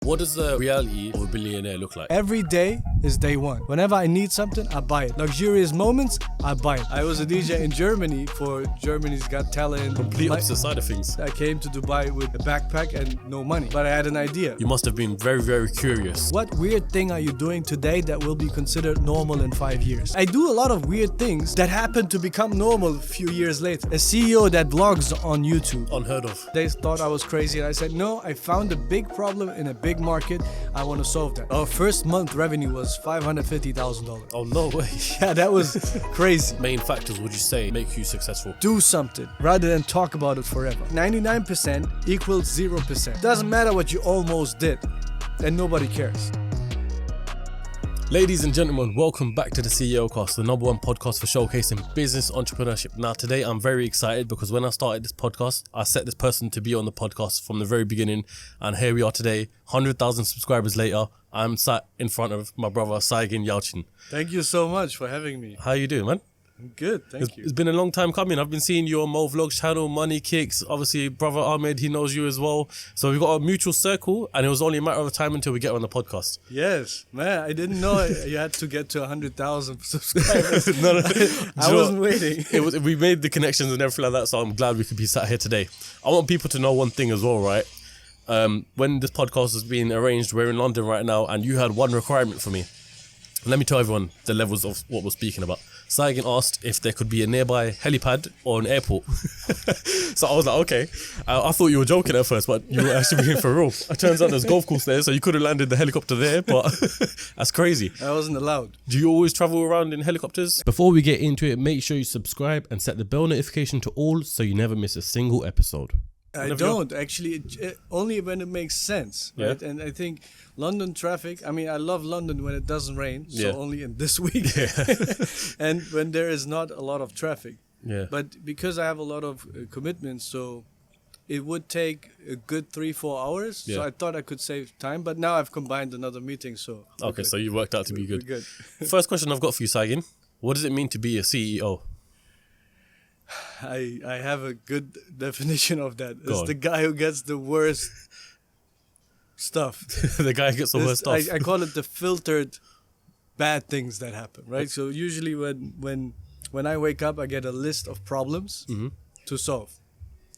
What does the reality of a billionaire look like? Every day is day one. Whenever I need something, I buy it. Luxurious moments, I buy it. I was a DJ in Germany for Germany's Got Talent. Complete opposite side of things. I came to Dubai with a backpack and no money, but I had an idea. You must have been very, very curious. What weird thing are you doing today that will be considered normal in 5 years? I do a lot of weird things that happen to become normal a few years later. A CEO that vlogs on YouTube. Unheard of. They thought I was crazy and I said, no, I found a big problem in a big market. I want to solve that. Our first month revenue was $550,000. Oh, no way. Yeah, that was crazy. Main factors would you say make you successful? Do something rather than talk about it forever. 99% equals 0%. Doesn't matter what you almost did, and nobody cares. Ladies and gentlemen, welcome back to the Ceocast, the number one podcast for showcasing business entrepreneurship. Now today I'm very excited because when I started this podcast, I set this person to be on the podcast from the very beginning, and here we are today, 100,000 subscribers later. I'm sat in front of my brother Saygin Yalcin. Thank you so much for having me. How you doing, man? Good, thank you. It's been a long time coming. I've been seeing you on Mo Vlogs channel, Money Kicks. Obviously, brother Ahmed, he knows you as well. So we've got a mutual circle, and it was only a matter of time until we get on the podcast. Yes, man, I didn't know you had to get to 100,000 subscribers. No. I wasn't waiting. We made the connections and everything like that, so I'm glad we could be sat here today. I want people to know one thing as well, right? When this podcast is being arranged, we're in London right now, and you had one requirement for me. Let me tell everyone the levels of what we're speaking about. Saygin asked if there could be a nearby helipad or an airport. So I was like, okay. I thought you were joking at first, but you were actually being for real. It turns out there's golf course there, so you could have landed the helicopter there, but that's crazy. I wasn't allowed. Do you always travel around in helicopters? Before we get into it, make sure you subscribe and set the bell notification to all so you never miss a single episode. I don't actually, only when it makes sense, right? Yeah. And I think London traffic, I mean, I love London when it doesn't rain, so Yeah. only in this week. Yeah. And when there is not a lot of traffic. Yeah. But because I have a lot of commitments, so it would take a good 3-4 hours. Yeah. So I thought I could save time, but now I've combined another meeting, so. Okay, so you worked out to be good. We're good. First question I've got for you, Saygin. What does it mean to be a CEO? I have a good definition of that. Go It's on. the guy who gets the worst stuff. The guy gets the worst stuff. I call it the filtered bad things that happen, right? So usually when I wake up, I get a list of problems to solve.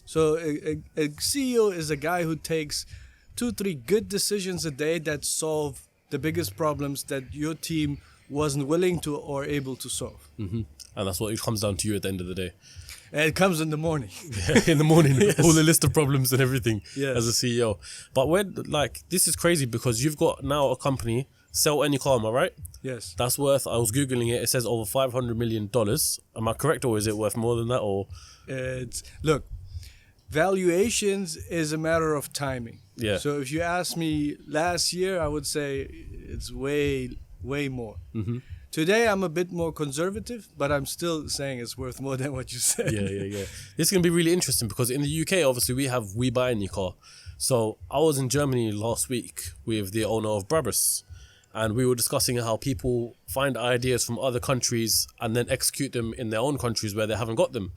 So a CEO is a guy who takes 2-3 good decisions a day that solve the biggest problems that your team wasn't willing to or able to solve. And that's what it comes down to you at the end of the day. And it comes in the morning. In the morning, Yes. all the list of problems and everything Yes. as a CEO. But when, this is crazy because you've got now a company, Sell Any Car, am I right? Yes. That's worth, I was Googling it, it says over $500 million. Am I correct, or is it worth more than that? Or Look, valuations is a matter of timing. Yeah. So if you ask me last year, I would say it's way more. Today I'm a bit more conservative, but I'm still saying it's worth more than what you said. Yeah. This is going to be really interesting because in the UK, obviously, we have We Buy Any Car. So I was in Germany last week with the owner of Brabus, and we were discussing how people find ideas from other countries and then execute them in their own countries where they haven't got them.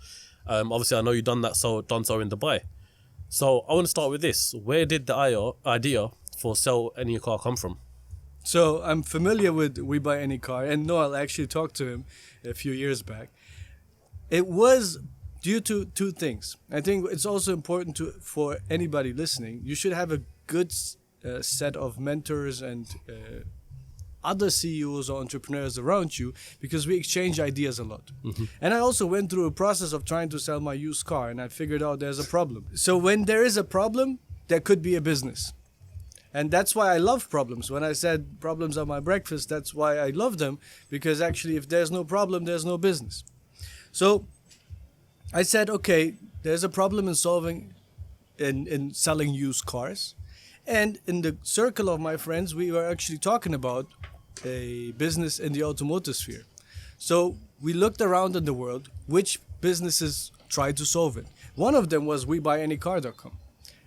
Obviously, I know you've done so in Dubai. So I want to start with this. Where did the idea for Sell Any Car come from? So I'm familiar with We Buy Any Car, and Noel actually talked to him a few years back. It was due to two things. I think it's also important for anybody listening. You should have a good set of mentors and other CEOs or entrepreneurs around you, because we exchange ideas a lot. And I also went through a process of trying to sell my used car, and I figured out there's a problem. So when there is a problem, there could be a business. And that's why I love problems. When I said problems are my breakfast, that's why I love them, because actually if there's no problem, there's no business. So I said, okay, there's a problem in selling used cars. And in the circle of my friends, we were actually talking about a business in the automotive sphere. So we looked around in the world, which businesses tried to solve it. One of them was WeBuyAnyCar.com.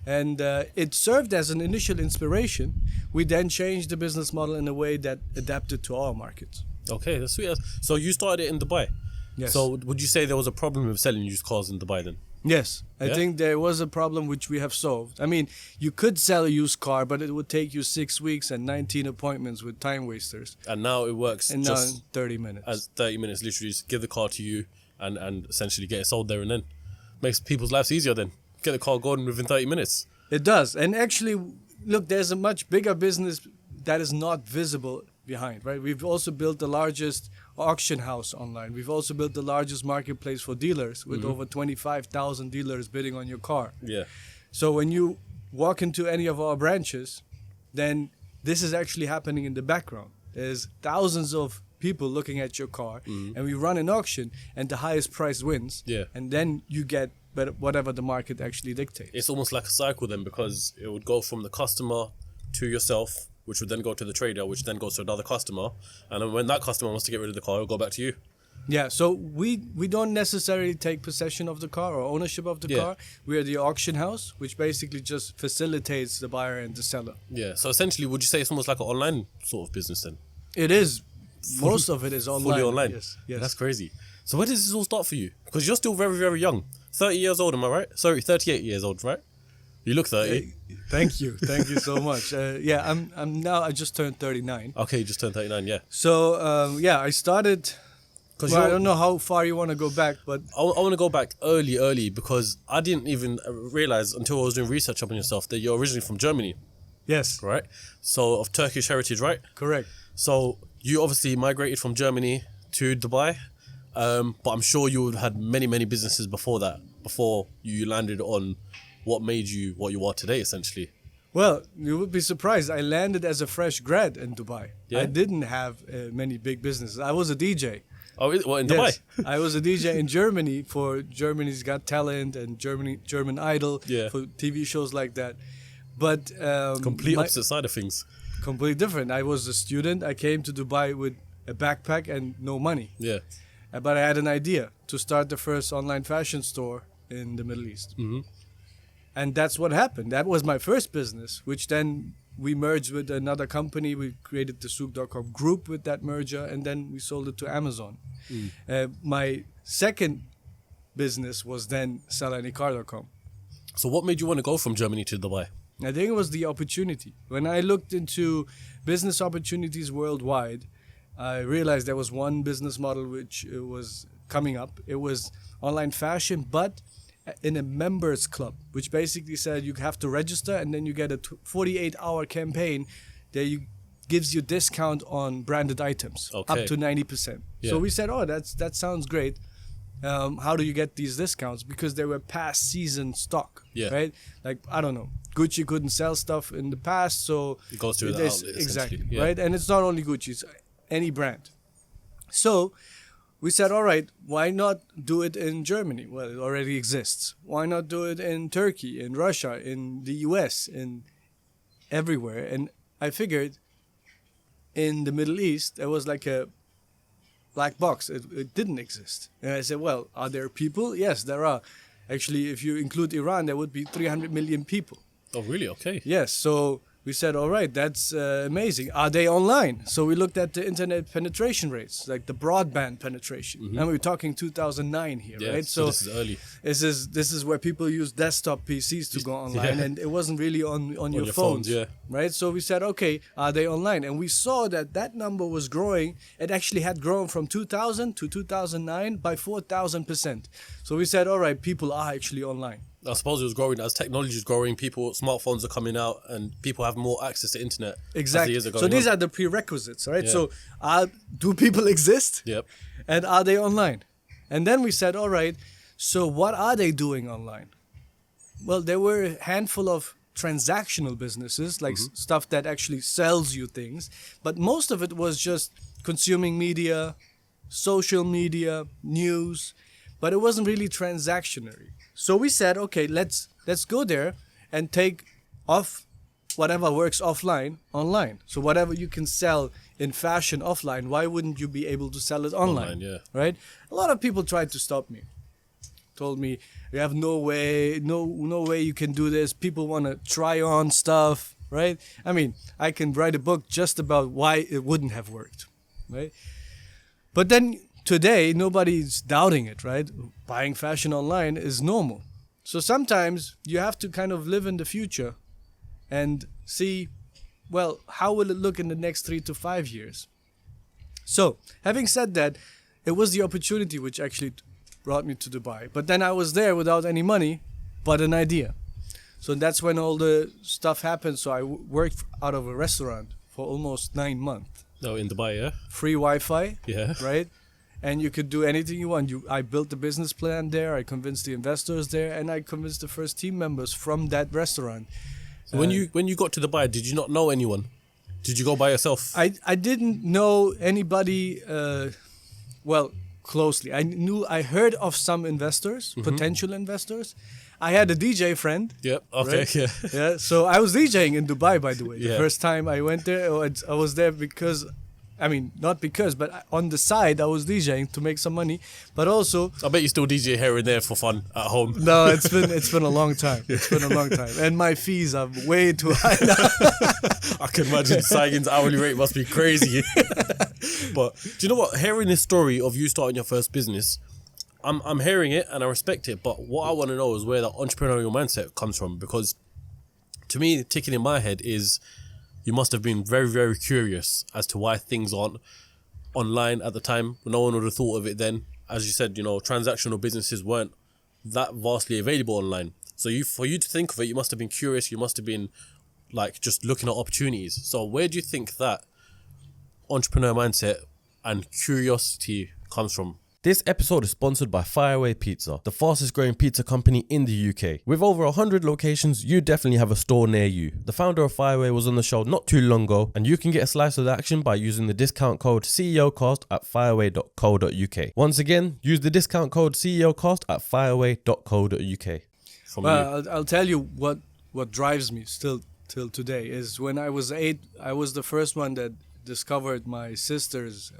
And it served as an initial inspiration. We then changed the business model in a way that adapted to our markets. Okay, that's sweet. So you started it in Dubai? Yes. So would you say there was a problem with selling used cars in Dubai then? Yes, I Yeah? think there was a problem which we have solved. I mean, you could sell a used car, but it would take you 6 weeks and 19 appointments with time wasters. And now it works And now in just 30 minutes. as 30 minutes, literally just give the car to you and essentially get it sold there and then. Makes people's lives easier then. Get the car going within 30 minutes. It does. And actually, look, there's a much bigger business that is not visible behind, right? We've also built the largest auction house online. We've also built the largest marketplace for dealers with over 25,000 dealers bidding on your car. Yeah. So when you walk into any of our branches, then this is actually happening in the background. There's thousands of people looking at your car, and we run an auction, and the highest price wins. Yeah. And then you get whatever the market actually dictates. It's almost like a cycle then, because it would go from the customer to yourself, which would then go to the trader, which then goes to another customer. And then when that customer wants to get rid of the car, it'll go back to you. Yeah, so we don't necessarily take possession of the car or ownership of the Yeah. car. We are the auction house, which basically just facilitates the buyer and the seller. Yeah. So essentially, would you say it's almost like an online sort of business then? It is. Most of it is online. Fully online. Yes, yes. That's crazy. So where does this all start for you? Because you're still very, very young. 30 years old, am I right? Sorry, 38 years old, right? You look 30. Thank you so much. Yeah, I'm now. I just turned 39. Okay, you just turned 39, yeah. So yeah, I started. Because Well, I don't know how far you want to go back, but I want to go back early because I didn't even realize until I was doing research up on yourself that you're originally from Germany, yes, right? So of Turkish heritage, right? correct. So you obviously migrated from Germany to Dubai, but I'm sure you had many businesses before that, before you landed on what made you what you are today, essentially. Well, you would be surprised. I landed as a fresh grad in Dubai. Yeah? I didn't have many big businesses. I was a DJ. Oh, in Dubai? Yes, I was a DJ in Germany for Germany's Got Talent and German Idol, Yeah. for TV shows like that. But Complete my- opposite side of things. completely different. I was a student. I came to Dubai with a backpack and no money. Yeah. But I had an idea to start the first online fashion store in the Middle East. Mhm. And that's what happened. That was my first business, which then we merged with another company. We created the Souk.com group with that merger, and then we sold it to Amazon. My second business was then sellanycar.com. So what made you want to go from Germany to Dubai? I think it was the opportunity. When I looked into business opportunities worldwide, I realized there was one business model which was coming up. It was online fashion, but in a members club, which basically said you have to register and then you get a 48-hour campaign that gives you discount on branded items, Okay. up to 90%. Yeah. So we said, oh, that sounds great. How do you get these discounts? Because they were past season stock, Yeah. right? Like, I don't know, Gucci couldn't sell stuff in the past, so It goes to the there's- outlet, exactly, essentially. Yeah. right? And it's not only Gucci, it's any brand. So we said, all right, why not do it in Germany? Well, it already exists. Why not do it in Turkey, in Russia, in the US, in everywhere? And I figured in the Middle East, there was like a black box. It didn't exist. And I said, well, are there people? Yes, there are. Actually, if you include Iran, there would be 300 million people. Oh, really? Okay. Yes, so we said, all right, that's amazing. Are they online? So we looked at the internet penetration rates, like the broadband penetration. And we were talking 2009 here, Yeah, right? so this is early. This is where people use desktop PCs to go online, Yeah. and it wasn't really on your your phones, phones, yeah. right? So we said, okay, are they online? And we saw that number was growing. It actually had grown from 2000 to 2009 by 4,000%. So we said, all right, people are actually online. I suppose it was growing as technology is growing. Smartphones are coming out, and people have more access to internet. As the Exactly. years are So going these on. are the prerequisites, right? Yeah. So do people exist? Yep. And are they online? And then we said, all right, so what are they doing online? Well, there were a handful of transactional businesses, like stuff that actually sells you things. But most of it was just consuming media, social media, news. But it wasn't really transactionary. So we said, okay, let's go there and take off whatever works offline online. So whatever you can sell in fashion offline, why wouldn't you be able to sell it online? Online, yeah. Right? A lot of people tried to stop me. Told me, you have no way you can do this. People want to try on stuff, right? I mean, I can write a book just about why it wouldn't have worked, right? But then today, nobody's doubting it, right? Buying fashion online is normal. So sometimes you have to kind of live in the future and see, well, how will it look in the next 3 to 5 years? So, having said that, it was the opportunity which actually brought me to Dubai. But then I was there without any money, but an idea. So that's when all the stuff happened. So I worked out of a restaurant for almost 9 months. No, in Dubai, yeah? Free Wi-Fi, Yeah. right? And you could do anything you want. I built the business plan there. I convinced the investors there, and I convinced the first team members from that restaurant. So when you got to Dubai, did you not know anyone? Did you go by yourself? I didn't know anybody closely. I heard of some investors, potential investors. I had a DJ friend. Yep. Okay. Right? Yeah. Yeah. So I was DJing in Dubai, by the way. Yeah. The first time I went there, I was there because, not because, but on the side I was DJing to make some money. But also, I bet you still DJ here and there for fun at home. no, it's been a long time. It's been a long time, and my fees are way too high now. I can imagine Saygin's hourly rate must be crazy. But do you know what? Hearing this story of you starting your first business, I'm hearing it and I respect it. But what I want to know is where the entrepreneurial mindset comes from. Because to me, ticking in my head is you must have been very, very curious as to why things aren't online at the time. No one would have thought of it then. As you said, transactional businesses weren't that vastly available online. So for you to think of it, you must have been curious. You must have been just looking at opportunities. So where do you think that entrepreneur mindset and curiosity comes from? This episode is sponsored by Fireaway Pizza, the fastest growing pizza company in the UK. With over 100 locations, you definitely have a store near you. The founder of Fireaway was on the show not too long ago, and you can get a slice of the action by using the discount code Ceocast at fireaway.co.uk. Once again, use the discount code Ceocast at fireaway.co.uk. Well, I'll tell you what drives me still till today is when I was 8, I was the first one that discovered my sister's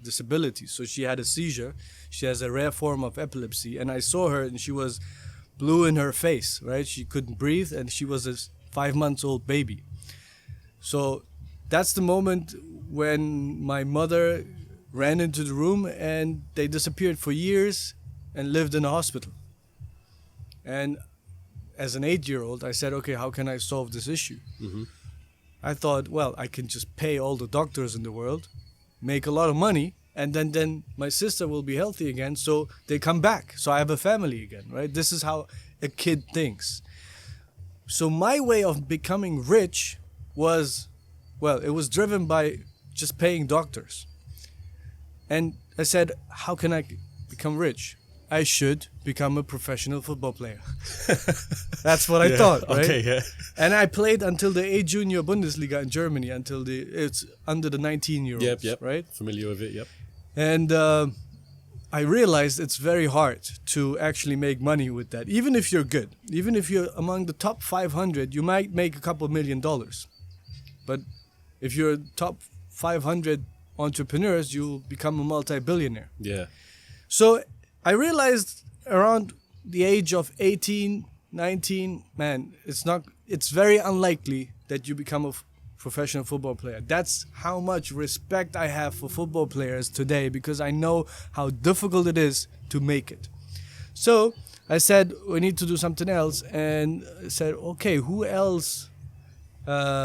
disability. So she had a seizure. She has a rare form of epilepsy, and I saw her and she was blue in her face, right? She couldn't breathe, and she was a 5-month-old baby. So that's the moment when my mother ran into the room and they disappeared for years and lived in a hospital. And as an 8-year-old, I said, okay, how can I solve this issue? Mm-hmm. I thought, well, I can just pay all the doctors in the world, make a lot of money, and then my sister will be healthy again, so they come back. So I have a family again, right? This is how a kid thinks. So my way of becoming rich was, it was driven by just paying doctors. And I said, how can I become rich? I should become a professional football player. That's what I thought, right? Okay, yeah. And I played until the A Junior Bundesliga in Germany, it's under the 19-year-olds, Yep. right? Familiar with it, yep. And I realized it's very hard to actually make money with that. Even if you're good, even if you're among the top 500, you might make a couple $1 million. But if you're top 500 entrepreneurs, you'll become a multi-billionaire. Yeah. So I realized around the age of 18, 19, it's very unlikely that you become a professional football player. That's how much respect I have for football players today, because I know how difficult it is to make it. So I said, we need to do something else, and I said, okay, who else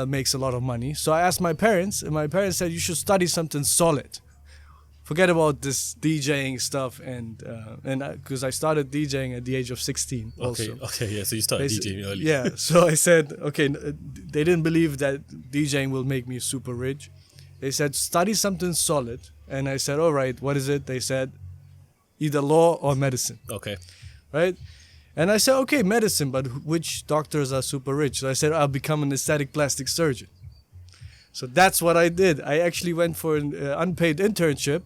makes a lot of money? So I asked my parents, and my parents said, you should study something solid. Forget about this DJing stuff, and because I started DJing at the age of 16 also. Okay, yeah, so you started DJing early. Yeah, so I said, okay, they didn't believe that DJing will make me super rich. They said, study something solid. And I said, all right, what is it? They said, either law or medicine. Okay. Right? And I said, okay, medicine, but which doctors are super rich? So I said, I'll become an aesthetic plastic surgeon. So that's what I did. I actually went for an unpaid internship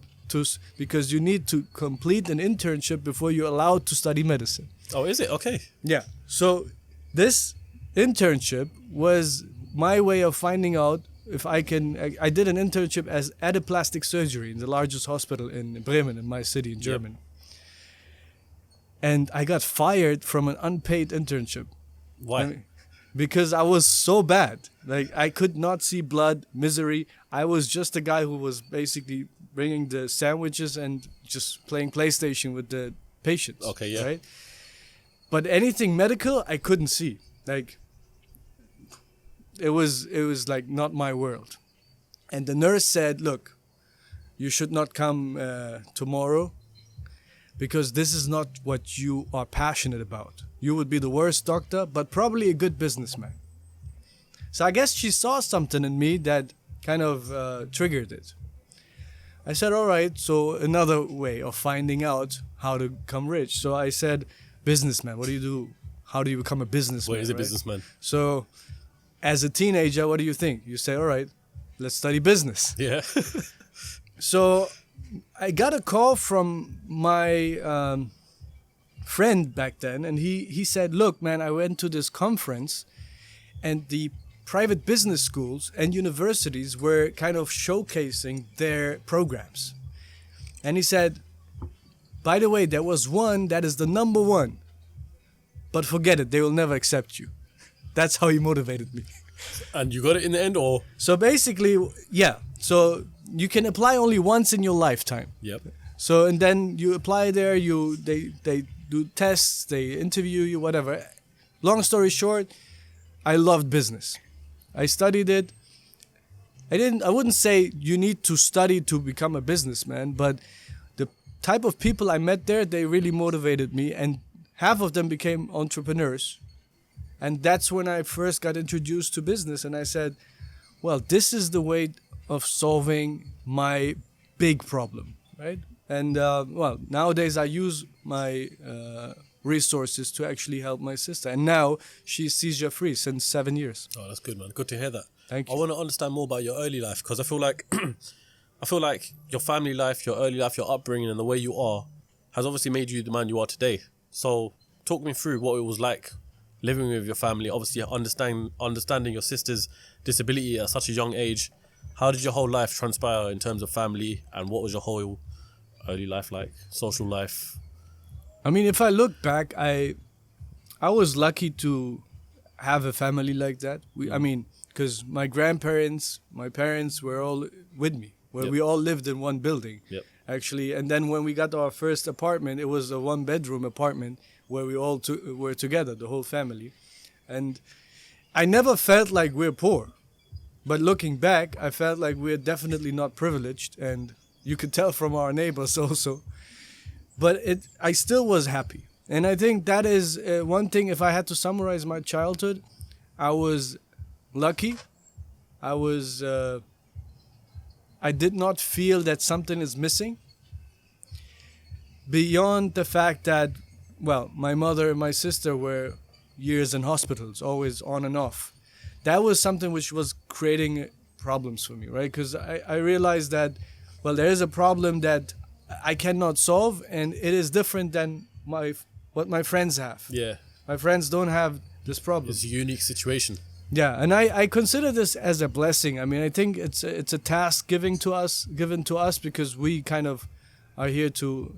because you need to complete an internship before you're allowed to study medicine. Oh, is it? Okay. Yeah. So this internship was my way of finding out if I can. I did an internship at a plastic surgery in the largest hospital in Bremen, in my city in Germany. Yep. And I got fired from an unpaid internship. Why? Because I was so bad. Like, I could not see blood, misery. I was just a guy who was basically bringing the sandwiches and just playing PlayStation with the patients. Okay, yeah. Right? But anything medical, I couldn't see. Like, it was like not my world. And the nurse said, look, you should not come tomorrow because this is not what you are passionate about. You would be the worst doctor, but probably a good businessman. So I guess she saw something in me that kind of triggered it. I said, all right, so another way of finding out how to become rich. So I said, businessman, what do you do? How do you become a businessman? What is a businessman? So as a teenager, what do you think? You say, all right, let's study business. Yeah. So I got a call from my friend back then, and he said, look, man, I went to this conference, and the private business schools and universities were kind of showcasing their programs. And he said, by the way, there was one that is the number one, but forget it, they will never accept you. That's how he motivated me. And you got it in the end, or? So basically, yeah. So you can apply only once in your lifetime. Yep. So, and then you apply there, they do tests, they interview you, whatever. Long story short, I loved business. I studied it. I wouldn't say you need to study to become a businessman, but the type of people I met there, they really motivated me, and half of them became entrepreneurs. And that's when I first got introduced to business, and I said, well, this is the way of solving my big problem, right? And well, nowadays I use my resources to actually help my sister, and now she's seizure free since 7 years. Oh, that's good, man. Good to hear that. Thank you. I want to understand more about your early life, because I feel like your family life, your early life, your upbringing, and the way you are has obviously made you the man you are today. So talk me through what it was like living with your family, obviously understanding your sister's disability at such a young age. How did your whole life transpire in terms of family, and what was your whole early life like, social life? I mean, if I look back, I was lucky to have a family like that. I mean, because my grandparents, my parents were all with me. Where we all lived in one building, actually. And then when we got our first apartment, it was a one-bedroom apartment where we all were together, the whole family. And I never felt like we're poor. But looking back, I felt like we're definitely not privileged. And you could tell from our neighbors also. But I still was happy. And I think that is one thing. If I had to summarize my childhood, I was lucky. I did not feel that something is missing. Beyond the fact that, well, my mother and my sister were years in hospitals, always on and off. That was something which was creating problems for me, right? Because I realized that, well, there is a problem that I cannot solve, and it is different than what my friends have. Yeah. My friends don't have this problem. It's a unique situation. Yeah, and I consider this as a blessing. I mean, I think it's a task given to us because we kind of are here to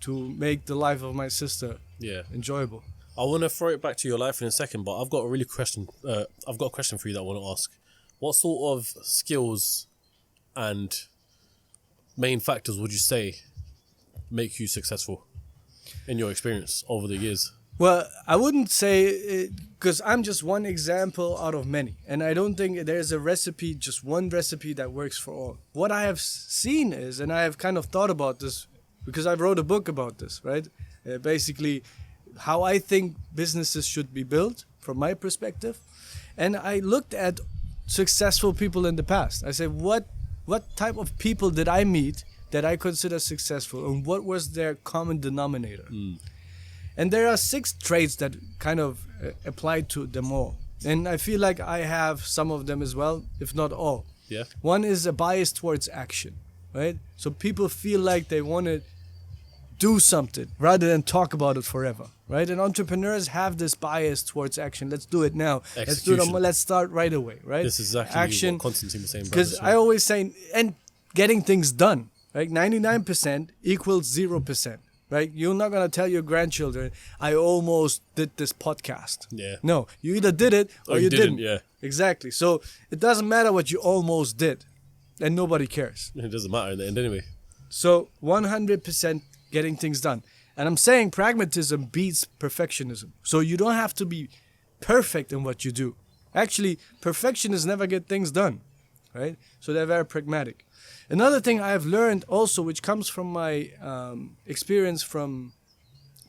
make the life of my sister enjoyable. I want to throw it back to your life in a second, but I've got a question for you that I want to ask. What sort of skills and main factors would you say make you successful in your experience over the years? Well, I wouldn't say, because I'm just one example out of many. And I don't think there's a recipe, just one recipe that works for all. What I have seen is, and I have kind of thought about this, because I wrote a book about this, right? Basically, how I think businesses should be built from my perspective. And I looked at successful people in the past. I said, what type of people did I meet that I consider successful? And what was their common denominator? And there are 6 traits that kind of apply to them all. And I feel like I have some of them as well, if not all. Yeah. One is a bias towards action, right? So people feel like they want to do something rather than talk about it forever, right? And entrepreneurs have this bias towards action. Let's do it now. Let's do it. Let's start right away, right? This is exactly action, what Constantine was saying. Because I always say, and getting things done, right? 99% equals 0%. Right? You're not going to tell your grandchildren, I almost did this podcast. Yeah. No, you either did it or you didn't. Yeah. Exactly. So it doesn't matter what you almost did. And nobody cares. It doesn't matter in the end anyway. So 100% getting things done. And I'm saying pragmatism beats perfectionism. So you don't have to be perfect in what you do. Actually, perfectionists never get things done, right? So they're very pragmatic. Another thing I have learned also, which comes from my experience from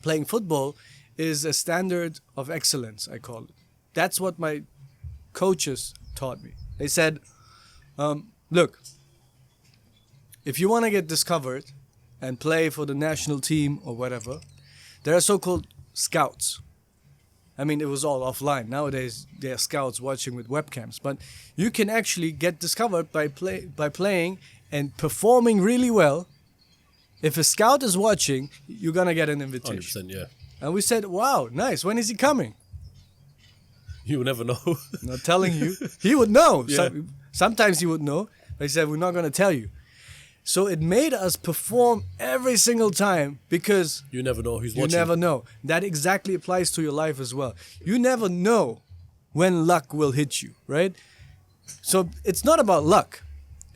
playing football, is a standard of excellence, I call it. That's what my coaches taught me. They said, look, if you want to get discovered and play for the national team or whatever, there are so-called scouts. I mean, it was all offline. Nowadays, there are scouts watching with webcams. But you can actually get discovered by playing and performing really well. If a scout is watching, you're going to get an invitation. 100%, yeah. And we said, wow, nice. When is he coming? You will never know. Not telling you. He would know. Yeah. Sometimes he would know. But he said, we're not going to tell you. So it made us perform every single time because You never know who's watching. you never know. That exactly applies to your life as well. You never know when luck will hit you, right? So it's not about luck.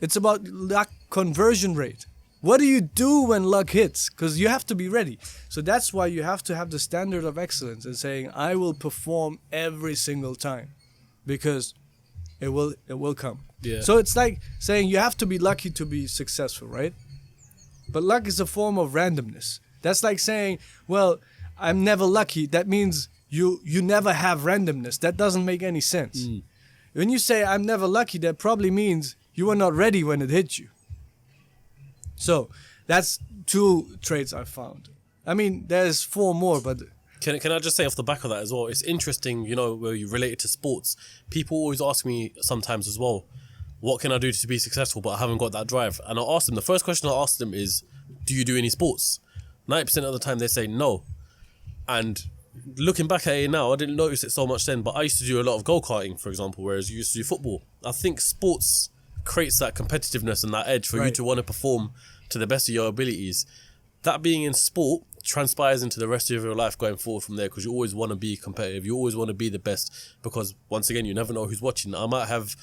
It's about luck conversion rate. What do you do when luck hits? Because you have to be ready. So that's why you have to have the standard of excellence and saying, I will perform every single time because it will come. Yeah. So it's like saying you have to be lucky to be successful, right? But luck is a form of randomness. That's like saying, well, I'm never lucky. That means you never have randomness. That doesn't make any sense. When you say I'm never lucky, that probably means you were not ready when it hit you. So that's 2 traits I found. I mean, there's 4 more, but Can I just say off the back of that as well, it's interesting, where you relate it to sports. People always ask me sometimes as well, what can I do to be successful, but I haven't got that drive? And I ask them, the first question I ask them is, do you do any sports? 90% of the time they say no. And looking back at it now, I didn't notice it so much then, but I used to do a lot of go-karting, for example, whereas you used to do football. I think sports creates that competitiveness and that edge for you to want to perform to the best of your abilities. That being in sport transpires into the rest of your life going forward from there, because you always want to be competitive. You always want to be the best, because once again, you never know who's watching. I might have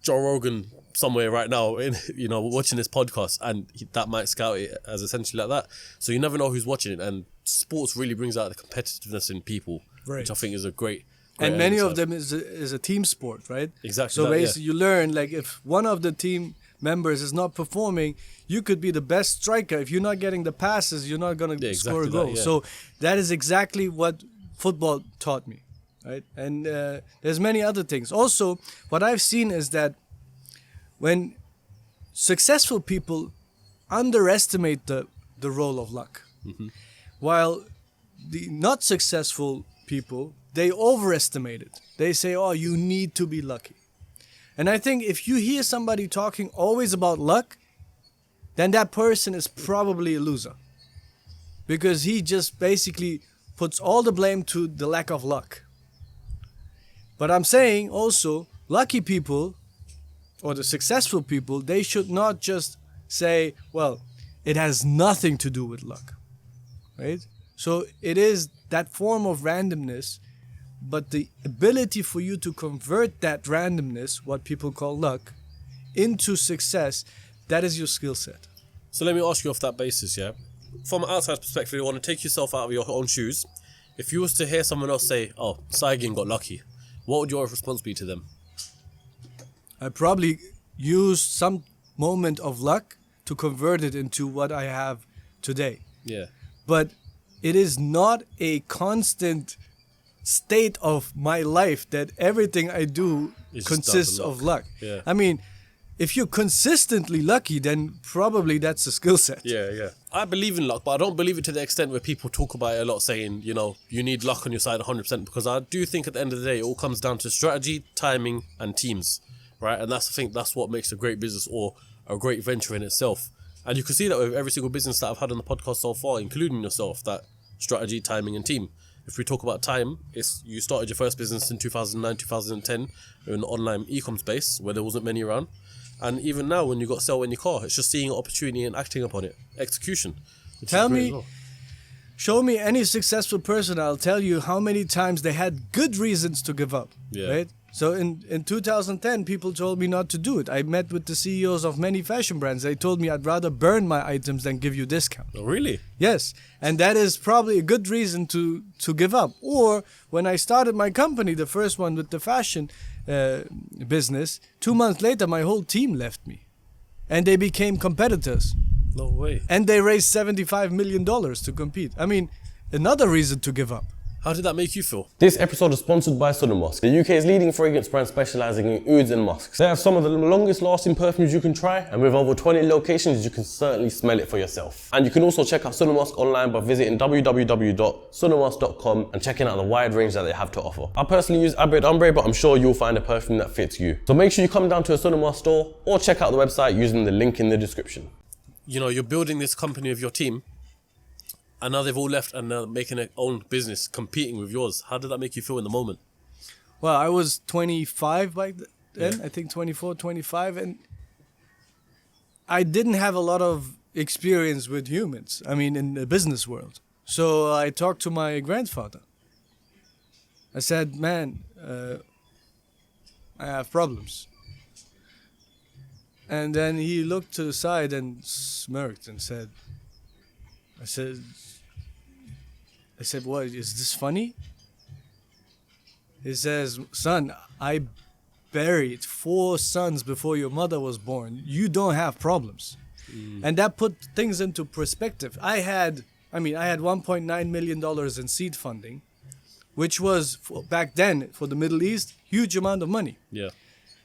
Joe Rogan somewhere right now, watching this podcast, and that might scout it as essentially like that. So you never know who's watching it, and sports really brings out the competitiveness in people, which I think is a great and many of them is a team sport, right? Exactly. So basically, you learn, like, if one of the team members is not performing, you could be the best striker. If you're not getting the passes, you're not going to score a goal. So that is exactly what football taught me, right? And there's many other things. Also, what I've seen is that when successful people underestimate the role of luck, while the not successful people, they overestimate it. They say, oh, you need to be lucky. And I think if you hear somebody talking always about luck, then that person is probably a loser. Because he just basically puts all the blame to the lack of luck. But I'm saying also, lucky people, or the successful people, they should not just say, well, it has nothing to do with luck. Right? So it is that form of randomness, but the ability for you to convert that randomness, what people call luck, into success, that is your skill set. So let me ask you off that basis, yeah? From an outside perspective, you want to take yourself out of your own shoes. If you was to hear someone else say, oh, Saygin got lucky, what would your response be to them? I probably use some moment of luck to convert it into what I have today. Yeah. But it is not a constant state of my life that everything I do consists of luck. Yeah. I mean, if you're consistently lucky, then probably that's a skill set. Yeah. I believe in luck, but I don't believe it to the extent where people talk about it a lot, saying, you need luck on your side 100%, because I do think at the end of the day, it all comes down to strategy, timing, and teams, right? And I think that's what makes a great business or a great venture in itself. And you can see that with every single business that I've had on the podcast so far, including yourself, that strategy, timing, and team. If we talk about time, you started your first business in 2009, 2010 in an online e-com space where there wasn't many around. And even now, when you got sell in your car, it's just seeing an opportunity and acting upon it. Execution. Show me any successful person, I'll tell you how many times they had good reasons to give up. Yeah. Right? So in 2010, people told me not to do it. I met with the CEOs of many fashion brands. They told me I'd rather burn my items than give you discount. Oh, really? Yes, and that is probably a good reason to give up. Or when I started my company, the first one with the fashion business, 2 months later, my whole team left me. And they became competitors. No way. And they raised $75 million to compete. I mean, another reason to give up. How did that make you feel? This episode is sponsored by SUNNAMUSK, the UK's leading fragrance brand specialising in ouds and musks. They have some of the longest lasting perfumes you can try, and with over 20 locations you can certainly smell it for yourself. And you can also check out SUNNAMUSK online by visiting www.sunnamusk.com and checking out the wide range that they have to offer. I personally use Abed Ombre, but I'm sure you'll find a perfume that fits you. So make sure you come down to a SUNNAMUSK store or check out the website using the link in the description. You know, you're building this company with your team, and now they've all left and they're making their own business, competing with yours. How did that make you feel in the moment? Well, I was 25 by then, yeah. I think 24, 25, and I didn't have a lot of experience with humans, I mean, in the business world. So I talked to my grandfather. I said, man, I have problems. And then he looked to the side and smirked and said, I said, what, is this funny? He says, son, I buried 4 sons before your mother was born. You don't have problems. And that put things into perspective. I had $1.9 million in seed funding, which was, back then, for the Middle East, huge amount of money. Yeah.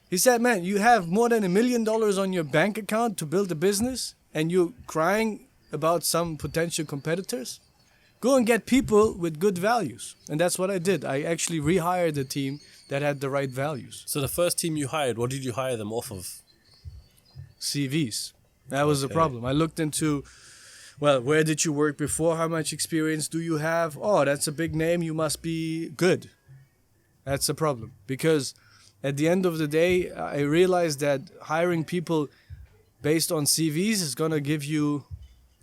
He said, man, you have more than $1 million on your bank account to build a business, and you're crying about some potential competitors? Go and get people with good values. And that's what I did. I actually rehired a team that had the right values. So the first team you hired, what did you hire them off of? CVs. That was the problem. I looked into, well, where did you work before? How much experience do you have? Oh, that's a big name. You must be good. That's the problem. Because at the end of the day, I realized that hiring people based on CVs is going to give you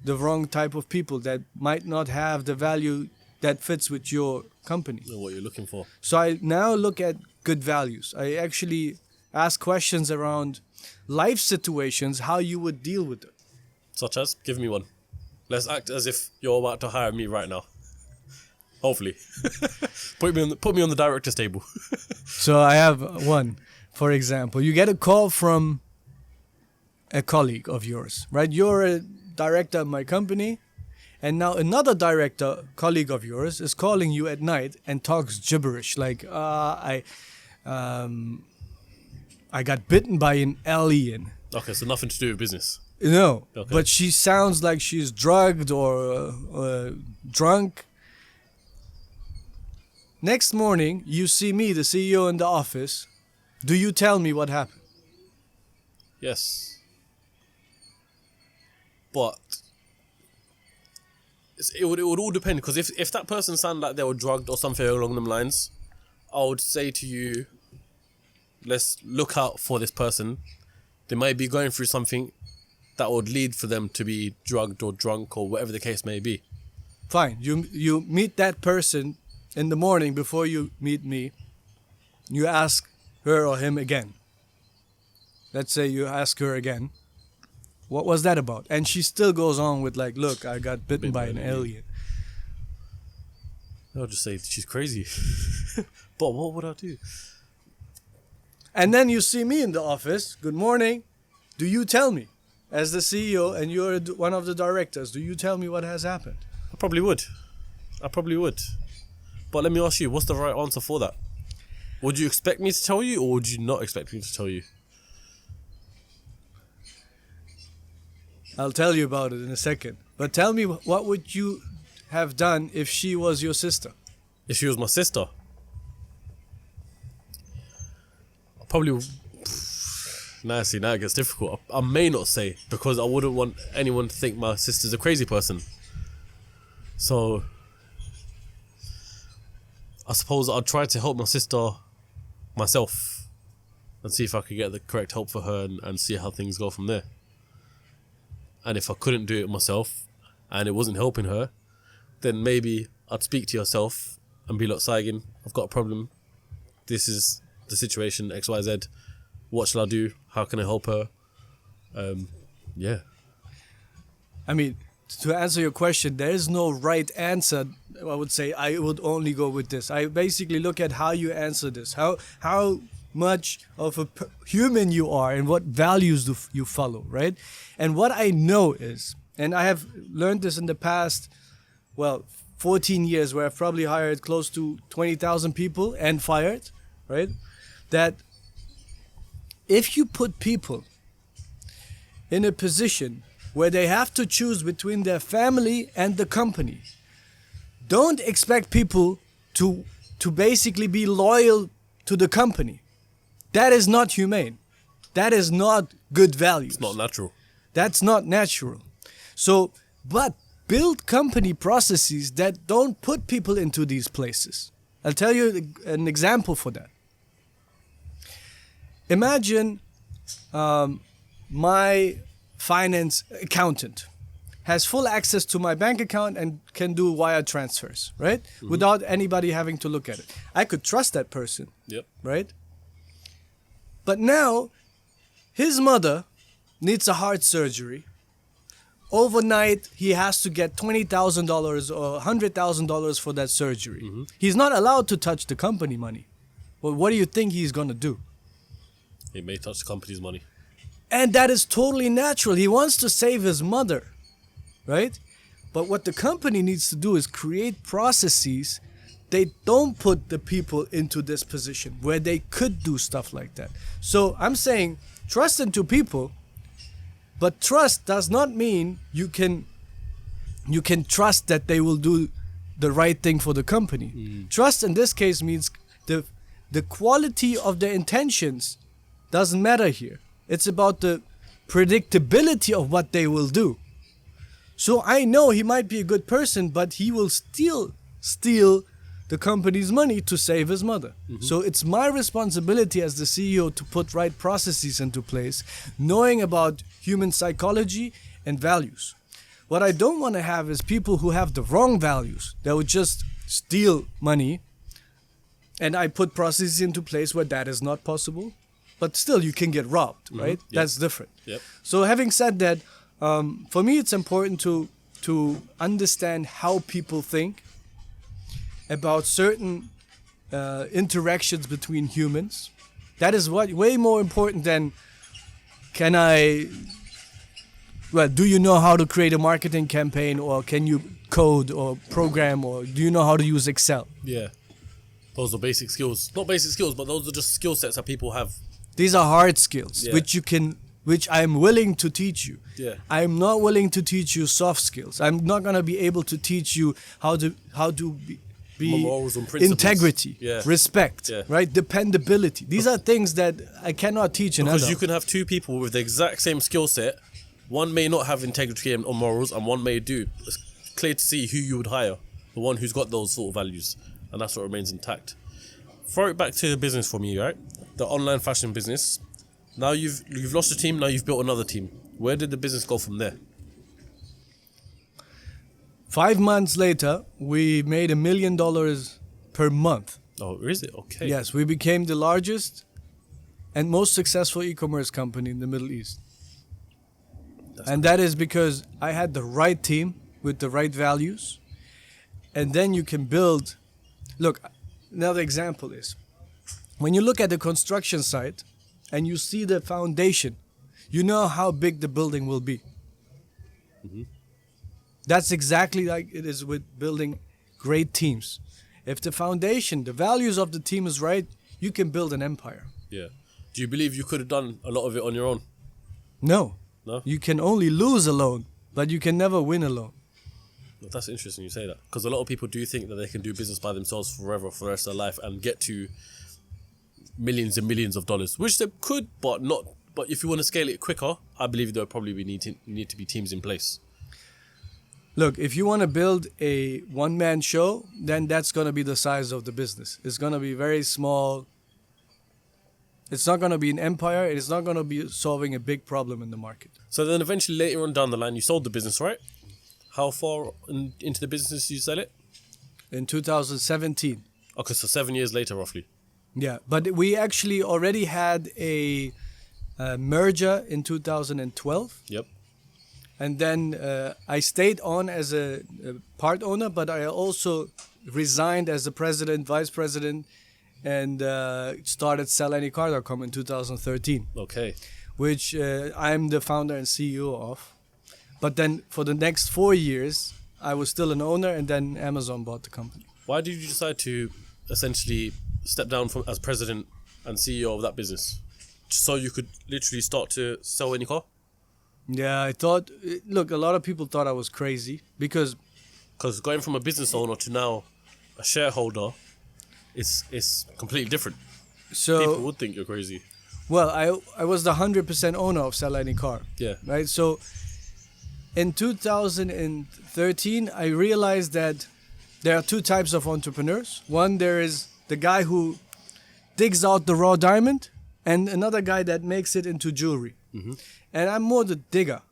the wrong type of people that might not have the value that fits with your company. Know what you're looking for. So I now look at good values. I actually ask questions around life situations, how you would deal with it. Such as? Give me one. Let's act as if you're about to hire me right now. Hopefully. Put me on the director's table. So I have one. For example, you get a call from a colleague of yours, right? You're a director of my company, and now another director, colleague of yours, is calling you at night and talks gibberish like, I got bitten by an alien. Okay, so nothing to do with business. No, Okay. But she sounds like she's drugged or drunk. Next morning, you see me, the CEO, in the office. Do you tell me what happened? Yes. But it would all depend, because if that person sounded like they were drugged or something along them lines, I would say to you, let's look out for this person. They might be going through something that would lead for them to be drugged or drunk or whatever the case may be. Fine, you meet that person in the morning before you meet me. You ask her or him again. Let's say you ask her again. What was that about? And she still goes on with like, look, I got bitten by an alien. I'll just say she's crazy. But what would I do? And then you see me in the office. Good morning. Do you tell me? As the CEO and you're one of the directors, do you tell me what has happened? I probably would. But let me ask you, what's the right answer for that? Would you expect me to tell you, or would you not expect me to tell you? I'll tell you about it in a second. But tell me, what would you have done if she was your sister? If she was my sister, I probably... Now it gets difficult. I may not say, because I wouldn't want anyone to think my sister's a crazy person. So, I suppose I'd try to help my sister myself and see if I could get the correct help for her and see how things go from there. And if I couldn't do it myself and it wasn't helping her, then maybe I'd speak to yourself and be like, Saygin, I've got a problem. This is the situation XYZ. What shall I do? How can I help her? Yeah. I mean, to answer your question, there is no right answer. I would say I would only go with this. I basically look at how you answer this, how much of a human you are, and what values do you follow, right? And what I know is, and I have learned this in the past, 14 years, where I've probably hired close to 20,000 people and fired, right? That if you put people in a position where they have to choose between their family and the company, don't expect people to basically be loyal to the company. That is not humane. That is not good values. It's not natural. That's not natural. So, but build company processes that don't put people into these places. I'll tell you an example for that. Imagine my finance accountant has full access to my bank account and can do wire transfers, right? Without anybody having to look at it. I could trust that person, Yep. right? But now his mother needs a heart surgery. Overnight, he has to get $20,000 or $100,000 for that surgery. He's not allowed to touch the company money. Well, what do you think he's going to do? He may touch the company's money. And that is totally natural. He wants to save his mother, right? But what the company needs to do is create processes. They don't put the people into this position where they could do stuff like that. So I'm saying trust into people, but trust does not mean you can trust that they will do the right thing for the company. Trust in this case means the quality of their intentions doesn't matter here. It's about the predictability of what they will do. So I know he might be a good person, but he will still steal the company's money to save his mother. So it's my responsibility as the CEO to put right processes into place, knowing about human psychology and values. What I don't want to have is people who have the wrong values that would just steal money, and I put processes into place where that is not possible. But still, you can get robbed, right? Yep. That's different. Yep. So having said that, for me, it's important to understand how people think about certain interactions between humans. That is way more important than do you know how to create a marketing campaign, or can you code or program, or do you know how to use Excel? Yeah. Those are basic skills. Not basic skills, but those are just skill sets that people have. These are hard skills, Yeah. which I'm willing to teach you. Yeah. I'm not willing to teach you soft skills. I'm not gonna be able to teach you how to be Morals and principles. integrity, Yeah. respect, Yeah. right? Dependability. These are things that I cannot teach another. Because you can have two people with the exact same skill set. One may not have integrity or morals, and one may do. It's clear to see who you would hire. The one who's got those sort of values, and that's what remains intact. Throw it back to the business for me, right? The online fashion business. Now you've lost a team. Now you've built another team. Where did the business go from there? 5 months later, we made $1 million per month. Oh, is it? Okay. Yes, we became the largest and most successful e-commerce company in the Middle East. And that is because I had the right team with the right values. And then you can build. Look, another example is when you look at the construction site and you see the foundation, you know how big the building will be. That's exactly like it is with building great teams. If the foundation, the values of the team is right, you can build an empire. Yeah. Do you believe you could have done a lot of it on your own? No. No? You can only lose alone, but you can never win alone. That's interesting you say that, because a lot of people do think that they can do business by themselves forever for the rest of their life and get to millions and millions of dollars, which they could, but not. But if you want to scale it quicker, I believe there probably need to be teams in place. Look, if you want to build a one-man show, then that's going to be the size of the business. It's going to be very small. It's not going to be an empire. It's not going to be solving a big problem in the market. So then eventually later on down the line, you sold the business, right? How far into the business did you sell it? In 2017. Okay, so 7 years later, roughly. Yeah, but we actually already had a merger in 2012. Yep. And then I stayed on as a part owner, but I also resigned as the president, vice president, and started SellAnyCar.com in 2013, Okay. which I'm the founder and CEO of. But then for the next 4 years, I was still an owner, and then Amazon bought the company. Why did you decide to essentially step down from as president and CEO of that business, just so you could literally start to sell any car? Yeah, I thought, look, a lot of people thought I was crazy because going from a business owner to now a shareholder, it's completely different. People would think you're crazy. Well, I was the 100% owner of Sell Any Car. Yeah. Right? So in 2013, I realized that there are two types of entrepreneurs. One, there is the guy who digs out the raw diamond, and another guy that makes it into jewelry. Mm-hmm. And I'm more the digger.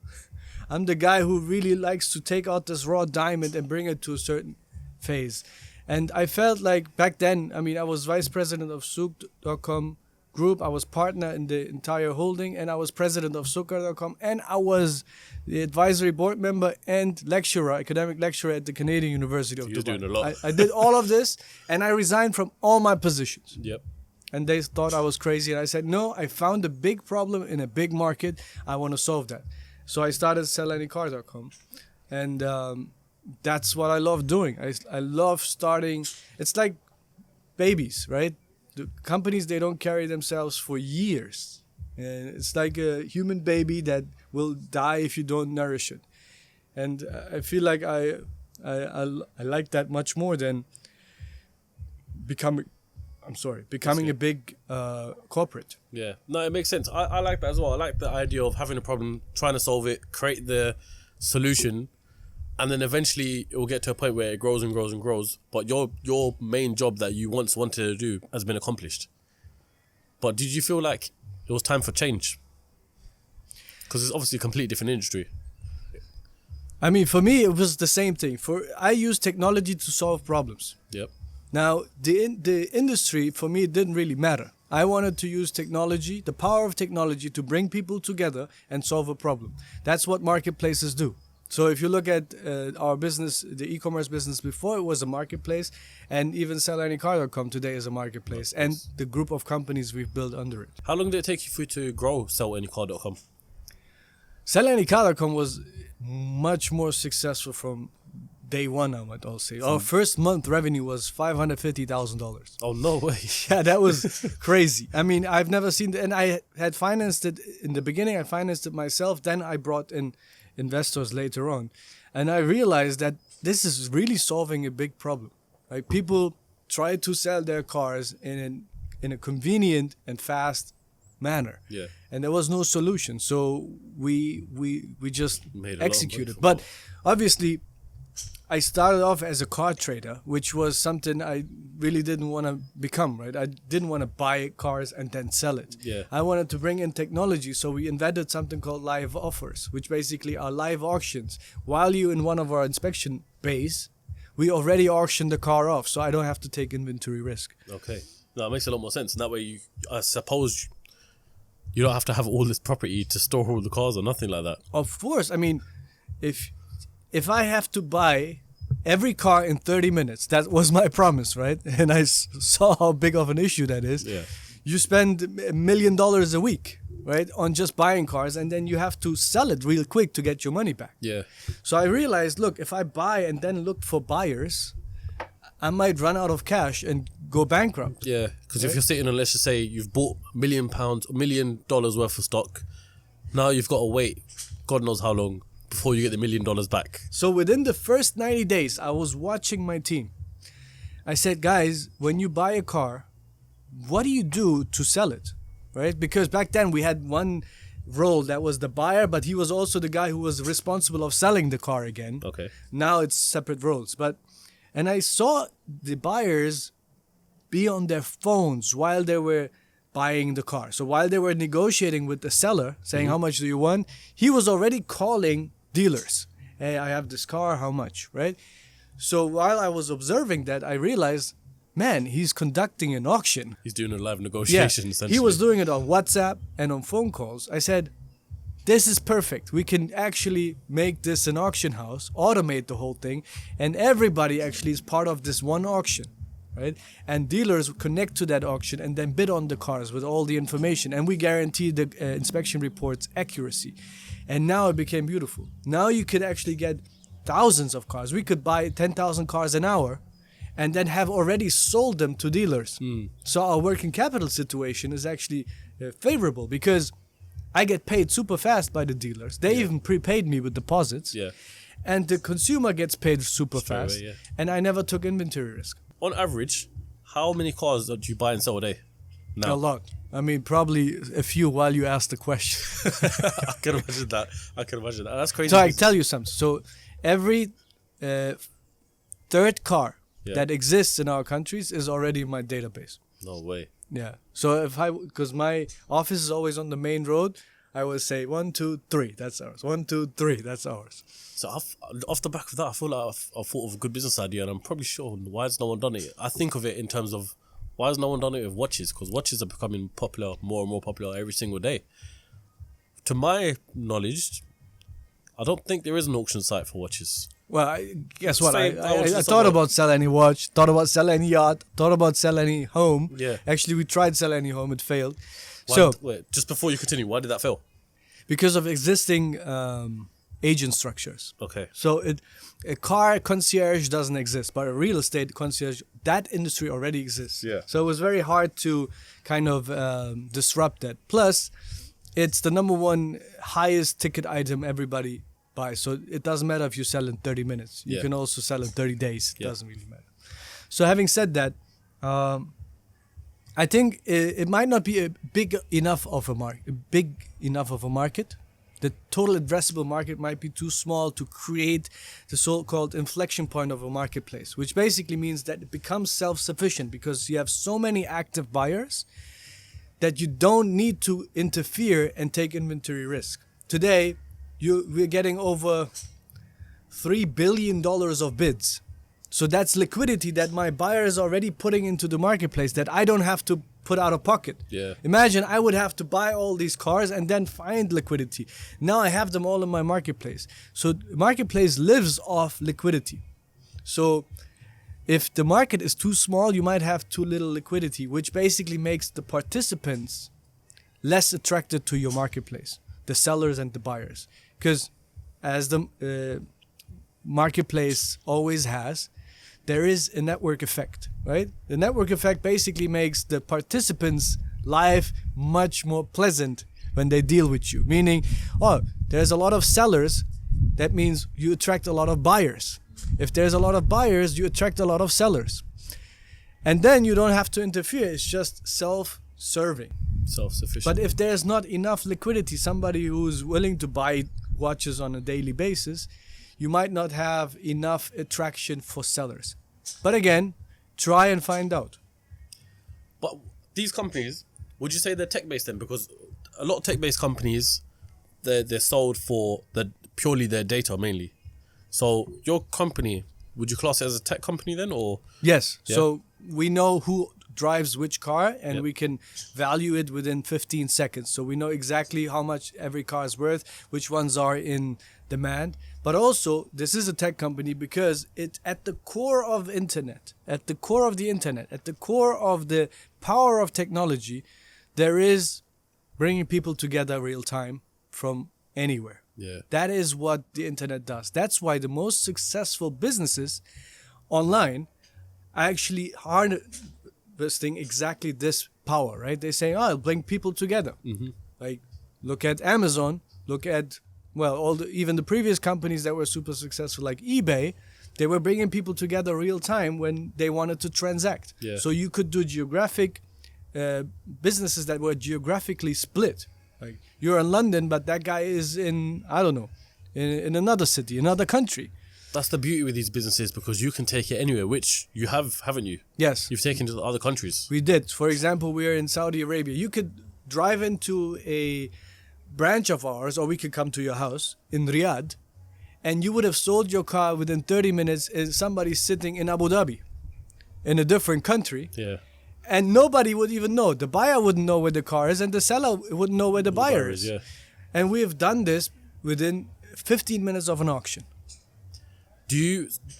I'm the guy who really likes to take out this raw diamond and bring it to a certain phase. And I felt like back then, I mean, I was vice president of Souk.com group. I was partner in the entire holding, and I was president of Souk.com, and I was the advisory board member and lecturer, academic lecturer at the Canadian University of Dubai. You're doing a lot. I did all of this, and I resigned from all my positions. Yep. And they thought I was crazy. And I said, no, I found a big problem in a big market. I want to solve that. So I started SellAnyCar.com. And that's what I love doing. I love starting. It's like babies, right? The companies, they don't carry themselves for years. And it's like a human baby that will die if you don't nourish it. And I feel like I like that much more than becoming a big corporate. Yeah. No, it makes sense. I like that as well. I like the idea of having a problem, trying to solve it, create the solution, and then eventually it will get to a point where it grows and grows and grows. But your main job that you once wanted to do has been accomplished. But did you feel like it was time for change? Because it's obviously a completely different industry. I mean, for me, it was the same thing. I use technology to solve problems. Yep. Now, the industry, for me, it didn't really matter. I wanted to use technology, the power of technology, to bring people together and solve a problem. That's what marketplaces do. So if you look at our business, the e-commerce business before, it was a marketplace, and even SellAnyCar.com today is a marketplace, and the group of companies we've built under it. How long did it take you for you to grow SellAnyCar.com? SellAnyCar.com was much more successful from day one, I might also say. Our first month revenue was $550,000. Oh, no way. Yeah, that was crazy. I mean, I've never seen and I had financed it in the beginning. I financed it myself. Then I brought in investors later on. And I realized that this is really solving a big problem. Right? People try to sell their cars in a convenient and fast manner. Yeah. And there was no solution. So we just executed. But But obviously, I started off as a car trader, which was something I really didn't want to become, right? I didn't want to buy cars and then sell it. Yeah. I wanted to bring in technology, so we invented something called live offers, which basically are live auctions. While you're in one of our inspection bays, we already auctioned the car off, so I don't have to take inventory risk. Okay. No, it makes a lot more sense. And that way, I suppose you don't have to have all this property to store all the cars or nothing like that. Of course. I mean, if I have to buy every car in 30 minutes, that was my promise, right? And I saw how big of an issue that is. Yeah. You spend $1 million a week, right, on just buying cars, and then you have to sell it real quick to get your money back. Yeah. So I realized, look, if I buy and then look for buyers, I might run out of cash and go bankrupt. Yeah, because if you're sitting on, let's just say you've bought £1 million worth of stock, now you've got to wait God knows how long before you get the $1 million back. So within the first 90 days, I was watching my team. I said, guys, when you buy a car, what do you do to sell it? Right? Because back then we had one role that was the buyer, but he was also the guy who was responsible of selling the car again. Okay. Now it's separate roles. And I saw the buyers be on their phones while they were buying the car. So while they were negotiating with the seller, saying, how much do you want? He was already calling dealers. Hey, I have this car, how much, right? So while I was observing that, I realized, man, he's conducting an auction. He's doing a live Yeah, negotiation, essentially. he was doing it on WhatsApp and on phone calls. I said, this is perfect. We can actually make this an auction house, automate the whole thing, and everybody actually is part of this one auction, right? And dealers connect to that auction and then bid on the cars with all the information, and we guarantee the inspection report's accuracy. And now it became beautiful. Now you could actually get thousands of cars. We could buy 10,000 cars an hour and then have already sold them to dealers. So our working capital situation is actually favorable because I get paid super fast by the dealers. They even prepaid me with deposits. Yeah. And the consumer gets paid super Straight fast. away, yeah. And I never took inventory risk. On average, how many cars do you buy and sell a day? A lot. I mean, probably a few while you ask the question. I can imagine that. That's crazy. So I tell you something. So every third car that exists in our countries is already in my database. No way. Yeah. So because my office is always on the main road, I will say 1, 2, 3. That's ours. 1, 2, 3. That's ours. So off the back of that, I feel like I thought of a good business idea, and I'm probably sure why has no one done it. I think of it in terms of why has no one done it with watches? Because watches are becoming popular, more and more popular every single day. To my knowledge, I don't think there is an auction site for watches. Well, guess what? I Same, thought about sell any watch, thought about sell any yacht, thought about sell any home. Yeah. Actually, we tried sell any home, it failed. Wait, just before you continue, why did that fail? Because of existing agent structures. Okay. So a car concierge doesn't exist, but a real estate concierge, that industry already exists. Yeah. So it was very hard to kind of disrupt that. Plus, it's the number one highest ticket item everybody buys. So it doesn't matter if you sell in 30 minutes. You can also sell in 30 days. It doesn't really matter. So having said that, I think it might not be a big enough of a market. The total addressable market might be too small to create the so-called inflection point of a marketplace, which basically means that it becomes self-sufficient because you have so many active buyers that you don't need to interfere and take inventory risk. Today, we're getting over $3 billion of bids. So that's liquidity that my buyer is already putting into the marketplace that I don't have to put out of pocket. Yeah. Imagine I would have to buy all these cars and then find liquidity. Now I have them all in my marketplace. So marketplace lives off liquidity. So if the market is too small, you might have too little liquidity, which basically makes the participants less attracted to your marketplace, the sellers and the buyers. Because as the marketplace always has, there is a network effect, right? The network effect basically makes the participants' life much more pleasant when they deal with you. Meaning, there's a lot of sellers, that means you attract a lot of buyers. If there's a lot of buyers, you attract a lot of sellers. And then you don't have to interfere, it's just self-serving. Self-sufficient. But if there's not enough liquidity, somebody who's willing to buy watches on a daily basis, you might not have enough attraction for sellers. But again, try and find out. But these companies, would you say they're tech-based then? Because a lot of tech-based companies, they're sold for purely their data mainly. So your company, would you class it as a tech company then, or? Yes. Yeah. So we know who drives which car, and we can value it within 15 seconds. So we know exactly how much every car is worth, which ones are in demand. But also, this is a tech company because it's at the core of internet, at the core of the internet, at the core of the power of technology, there is bringing people together real time from anywhere. Yeah. That is what the internet does. That's why the most successful businesses online are actually harnessing exactly this power, right? They say, it'll bring people together. Mm-hmm. Like, look at Amazon, look at, even the previous companies that were super successful, like eBay, they were bringing people together real time when they wanted to transact. Yeah. So you could do geographic businesses that were geographically split. Like, you're in London, but that guy is in, I don't know, in another city, another country. That's the beauty with these businesses, because you can take it anywhere, which you have, haven't you? Yes. You've taken to other countries. We did. For example, we are in Saudi Arabia. You could drive into a branch of ours, or we could come to your house in Riyadh, and you would have sold your car within 30 minutes as somebody sitting in Abu Dhabi. in a different country. Yeah. And nobody would even know. The buyer wouldn't know where the car is, and the seller wouldn't know where the buyer is. Yeah. And we have done this within 15 minutes of an auction.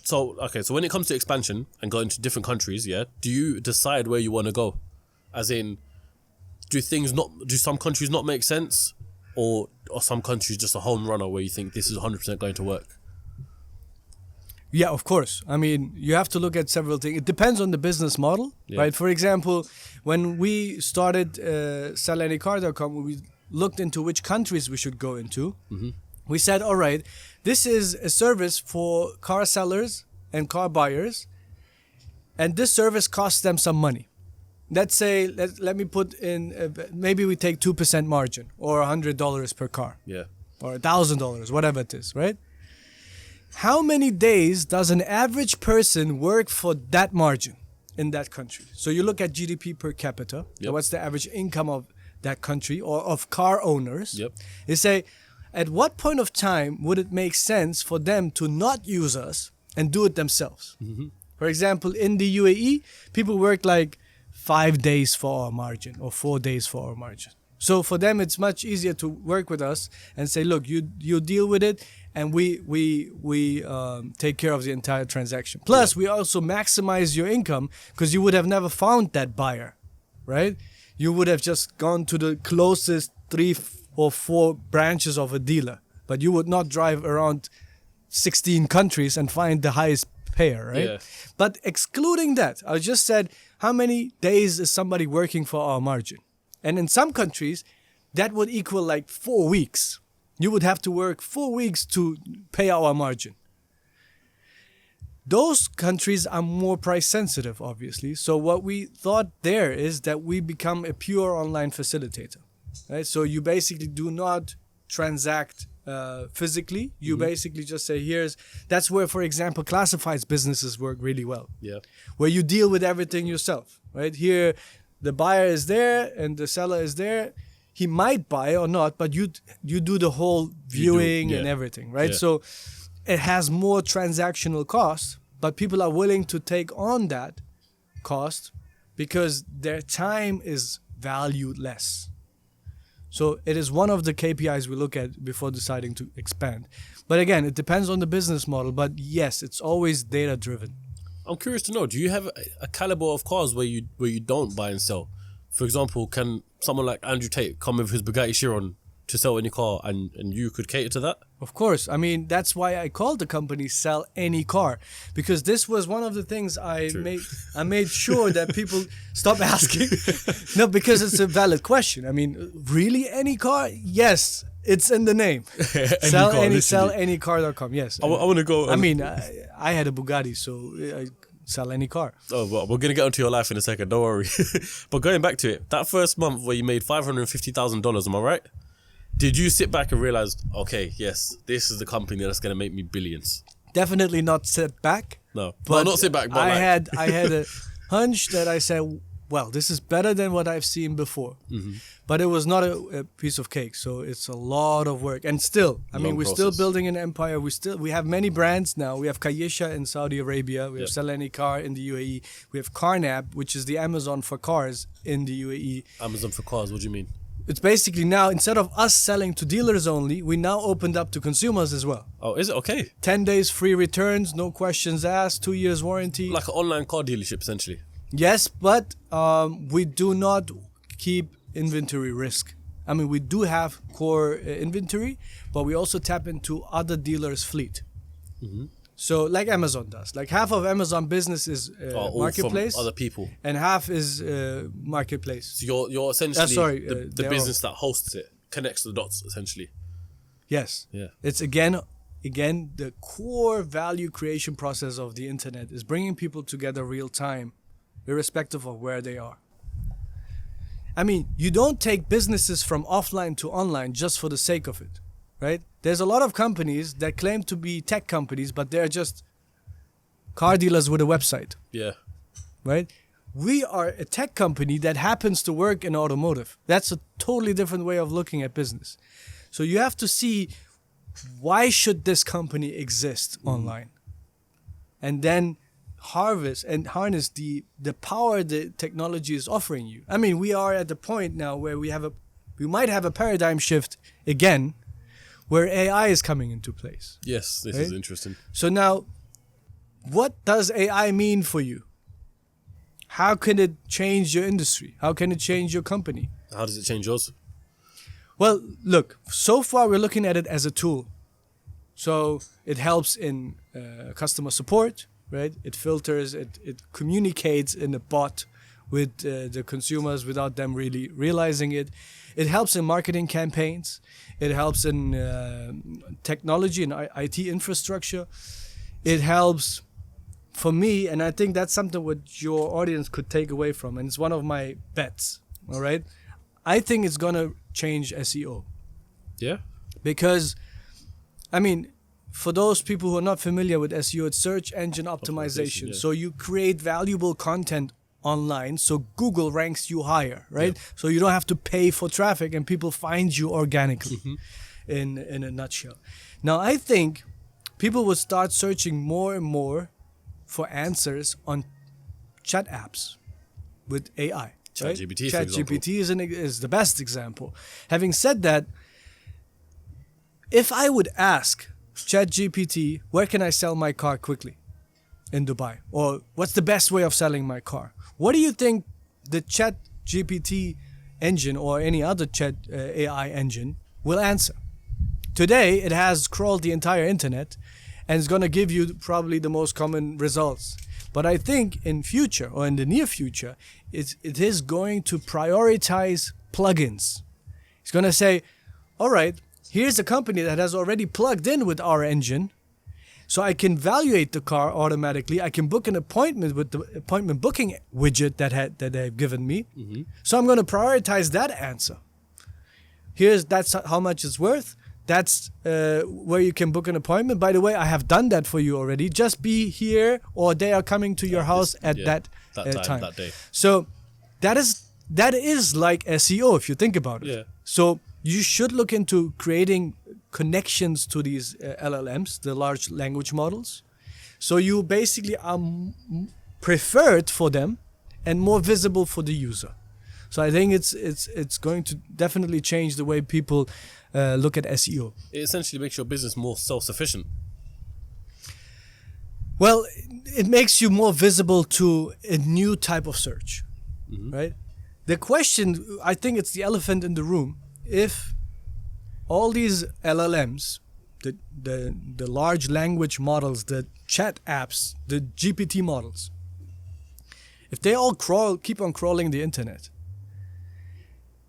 So when it comes to expansion and going to different countries, yeah, do you decide where you want to go? As in, do some countries not make sense? Or some countries just a home runner where you think this is 100% going to work? Yeah, of course. I mean, you have to look at several things. It depends on the business model, right? For example, when we started SellAnyCar.com, we looked into which countries we should go into. Mm-hmm. We said, all right, this is a service for car sellers and car buyers, and this service costs them some money. Let's say, let me put in, maybe we take 2% margin or $100 per car. Yeah. Or $1,000, whatever it is, right? How many days does an average person work for that margin in that country? So you look at GDP per capita. Yep. What's the average income of that country or of car owners? Yep. You say, at what point of time would it make sense for them to not use us and do it themselves? Mm-hmm. For example, in the UAE, people work like 5 days for our margin or 4 days for our margin. So for them, it's much easier to work with us and say, look, you deal with it, and we take care of the entire transaction. Plus, we also maximize your income because you would have never found that buyer, right? You would have just gone to the closest 3 or 4 branches of a dealer, but you would not drive around 16 countries and find the highest payer, right? Yeah. But excluding that, I just said, how many days is somebody working for our margin? And in some countries, that would equal like 4 weeks. You would have to work 4 weeks to pay our margin. Those countries are more price sensitive, obviously. So what we thought there is that we become a pure online facilitator, right? So you basically do not transact physically. You basically just say, that's where, for example, classifieds businesses work really well. Yeah. Where you deal with everything yourself, right? Here, the buyer is there and the seller is there. He might buy or not, but you do the whole viewing and everything, right? Yeah. So it has more transactional costs, but people are willing to take on that cost because their time is valued less. So it is one of the KPIs we look at before deciding to expand. But again, it depends on the business model. But yes, it's always data driven. I'm curious to know, do you have a caliber of cars where you don't buy and sell? For example, can someone like Andrew Tate come with his Bugatti Chiron to sell any car and you could cater to that? Of course. I mean, that's why I called the company Sell Any Car, because this was one of the things I made sure that people stop asking. No, because it's a valid question. I mean, really any car? Yes, it's in the name. SellAnyCar.com. Yes. I want to go. I mean, I had a Bugatti, so I sell any car. Oh, well, we're going to get onto your life in a second. Don't worry. But going back to it, that first month where you made $550,000, am I right? Did you sit back and realize, okay, yes, this is the company that's going to make me billions? Definitely not sit back. No, not sit back. But I had a hunch that I said, well, this is better than what I've seen before. Mm-hmm. But it was not a piece of cake, so it's a lot of work. And still, I mean, we're still building an empire. We have many brands now. We have Kayesha in Saudi Arabia. We have Sell Any Car in the UAE. We have Carnab, which is the Amazon for cars in the UAE. Amazon for cars, what do you mean? It's basically now, instead of us selling to dealers only, we now opened up to consumers as well. Oh, is it? Okay. 10 days free returns, no questions asked, 2 years warranty. Like an online car dealership, essentially. Yes, but we do not keep inventory risk. I mean, we do have core inventory, but we also tap into other dealers' fleet. Mm-hmm. So, like Amazon does. Like half of Amazon business is marketplace, from other people, and half is marketplace. So you're essentially the business that hosts it, connects the dots, essentially. Yes. Yeah. It's again the core value creation process of the internet is bringing people together real time, irrespective of where they are. I mean, you don't take businesses from offline to online just for the sake of it, right? There's a lot of companies that claim to be tech companies, but they're just car dealers with a website. Yeah. Right? We are a tech company that happens to work in automotive. That's a totally different way of looking at business. So you have to see, why should this company exist online? And then harvest and harness the power the technology is offering you. I mean, we are at the point now where we might have a paradigm shift again, where AI is coming into place. Yes, this is interesting. So now, what does AI mean for you? How can it change your industry? How can it change your company? How does it change yours? Well, look, so far we're looking at it as a tool. So it helps in customer support, right? It filters, it communicates in a bot with the consumers without them really realizing it. It helps in marketing campaigns. It helps in technology and IT infrastructure. It helps for me, and I think that's something what your audience could take away from, and it's one of my bets, all right? I think it's going to change SEO. Yeah? Because, I mean, for those people who are not familiar with SEO, it's search engine optimization. Yeah. So you create valuable content online, so Google ranks you higher, right? Yeah. So you don't have to pay for traffic and people find you organically, in a nutshell. Now, I think people will start searching more and more for answers on chat apps with AI. Right? ChatGPT, for example. ChatGPT is the best example. Having said that, if I would ask ChatGPT, where can I sell my car quickly in Dubai? Or what's the best way of selling my car? What do you think the ChatGPT engine or any other chat AI engine will answer? Today, it has crawled the entire internet and it's going to give you probably the most common results. But I think in future or in the near future, it is going to prioritize plugins. It's going to say, all right, here's a company that has already plugged in with our engine, so I can evaluate the car automatically. I can book an appointment with the appointment booking widget that they've given me. Mm-hmm. So I'm going to prioritize that answer. That's how much it's worth. That's where you can book an appointment. By the way, I have done that for you already. Just be here, or they are coming to your house at that time. That day. So that is like SEO if you think about it. Yeah. So you should look into creating connections to these LLMs, the large language models. So you basically are preferred for them and more visible for the user. So I think it's going to definitely change the way people look at SEO. It essentially makes your business more self-sufficient. Well, it makes you more visible to a new type of search, right? The question, I think it's the elephant in the room. If all these LLMs, the large language models, the chat apps, the GPT models, if they all keep on crawling the internet,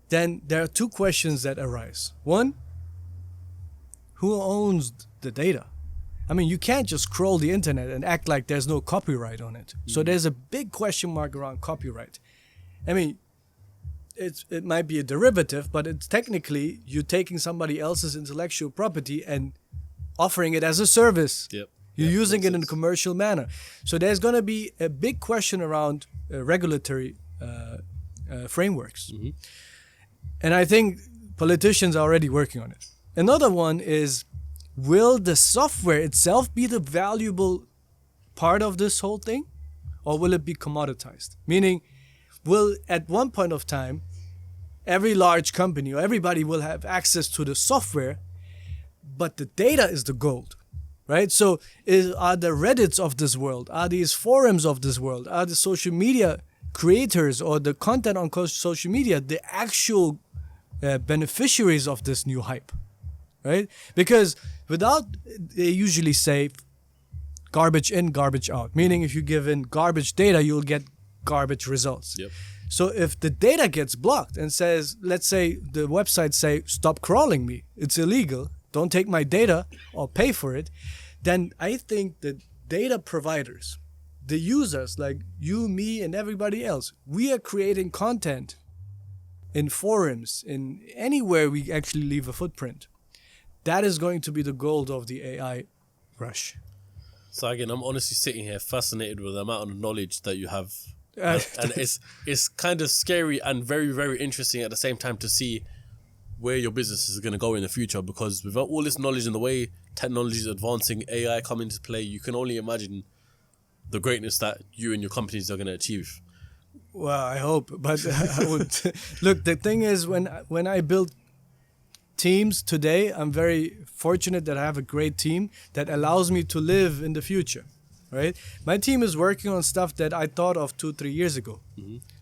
then there are two questions that arise. One, who owns the data? I mean, you can't just crawl the internet and act like there's no copyright on it. So there's a big question mark around copyright. I mean, it might be a derivative, but it's technically you're taking somebody else's intellectual property and offering it as a service. Yep. You're using it in a commercial manner. So there's going to be a big question around regulatory frameworks. Mm-hmm. And I think politicians are already working on it. Another one is, will the software itself be the valuable part of this whole thing? Or will it be commoditized? Meaning, will at one point of time, every large company or everybody will have access to the software, but the data is the gold, right? So are the Reddits of this world, are these forums of this world, are the social media creators or the content on social media the actual beneficiaries of this new hype, right? Because they usually say garbage in, garbage out. Meaning if you give in garbage data, you'll get garbage results. Yep. So if the data gets blocked and says, let's say the website say, stop crawling me, it's illegal, don't take my data or pay for it, then I think the data providers, the users like you, me, and everybody else, we are creating content in forums, in anywhere we actually leave a footprint. That is going to be the gold of the AI rush. So again, I'm honestly sitting here fascinated with the amount of knowledge that you have. And it's kind of scary and very, very interesting at the same time to see where your business is going to go in the future, because without all this knowledge and the way technology is advancing, AI come into play, you can only imagine the greatness that you and your companies are going to achieve? Well, I hope, but I would look. The thing is, when I build teams today, I'm very fortunate that I have a great team that allows me to live in the future, right? My team is working on stuff that I thought of 2-3 years ago,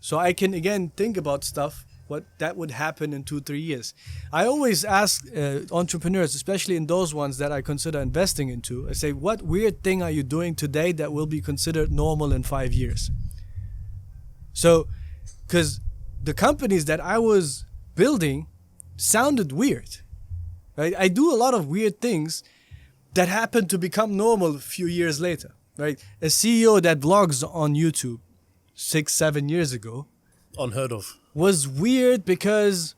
so I can again think about stuff what that would happen in 2-3 years. I always ask entrepreneurs, especially in those ones that I consider investing into, I say, what weird thing are you doing today that will be considered normal in 5 years? So, because the companies that I was building sounded weird, right? I do a lot of weird things that happen to become normal a few years later, right? A CEO that vlogs on YouTube 6-7 years ago Unheard of. was weird because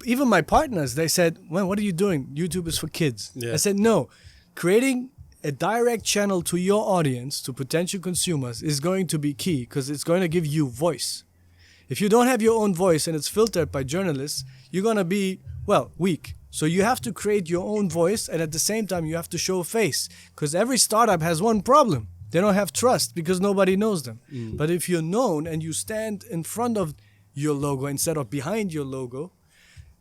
even my partners, they said, well, what are you doing? YouTube is for kids. Yeah. I said, no, creating a direct channel to your audience, to potential consumers, is going to be key because it's going to give you voice. If you don't have your own voice and it's filtered by journalists, you're going to be, well, weak. So you have to create your own voice, and at the same time, you have to show face, because every startup has one problem. They don't have trust because nobody knows them. But if you're known and you stand in front of your logo instead of behind your logo,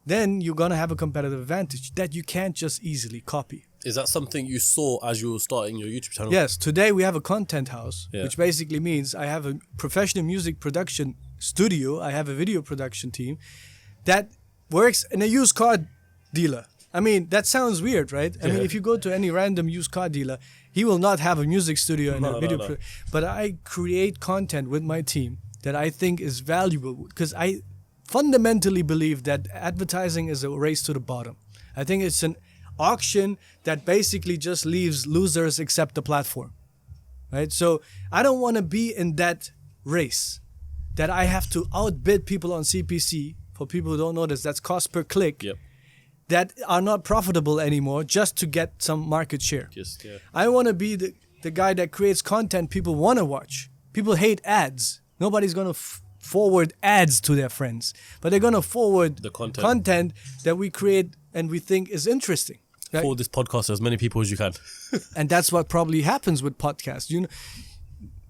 then you're going to have a competitive advantage that you can't just easily copy. Is that something you saw as you were starting your YouTube channel? Yes, today we have a content house, which basically means I have a professional music production studio, I have a video production team that works in a used car dealer. I mean, that sounds weird, right? I mean, if you go to any random used car dealer, he will not have a music studio and a video. But I create content with my team that I think is valuable because I fundamentally believe that advertising is a race to the bottom. I think it's an auction that basically just leaves losers except the platform, right? So I don't want to be in that race that I have to outbid people on CPC. For people who don't know this, that's cost per click. That are not profitable anymore just to get some market share. I want to be the guy that creates content people want to watch. People hate ads. Nobody's going to forward ads to their friends, but they're going to forward the content that we create and we think is interesting. Right? For this podcast to as many people as you can. And that's what probably happens with podcasts. You know,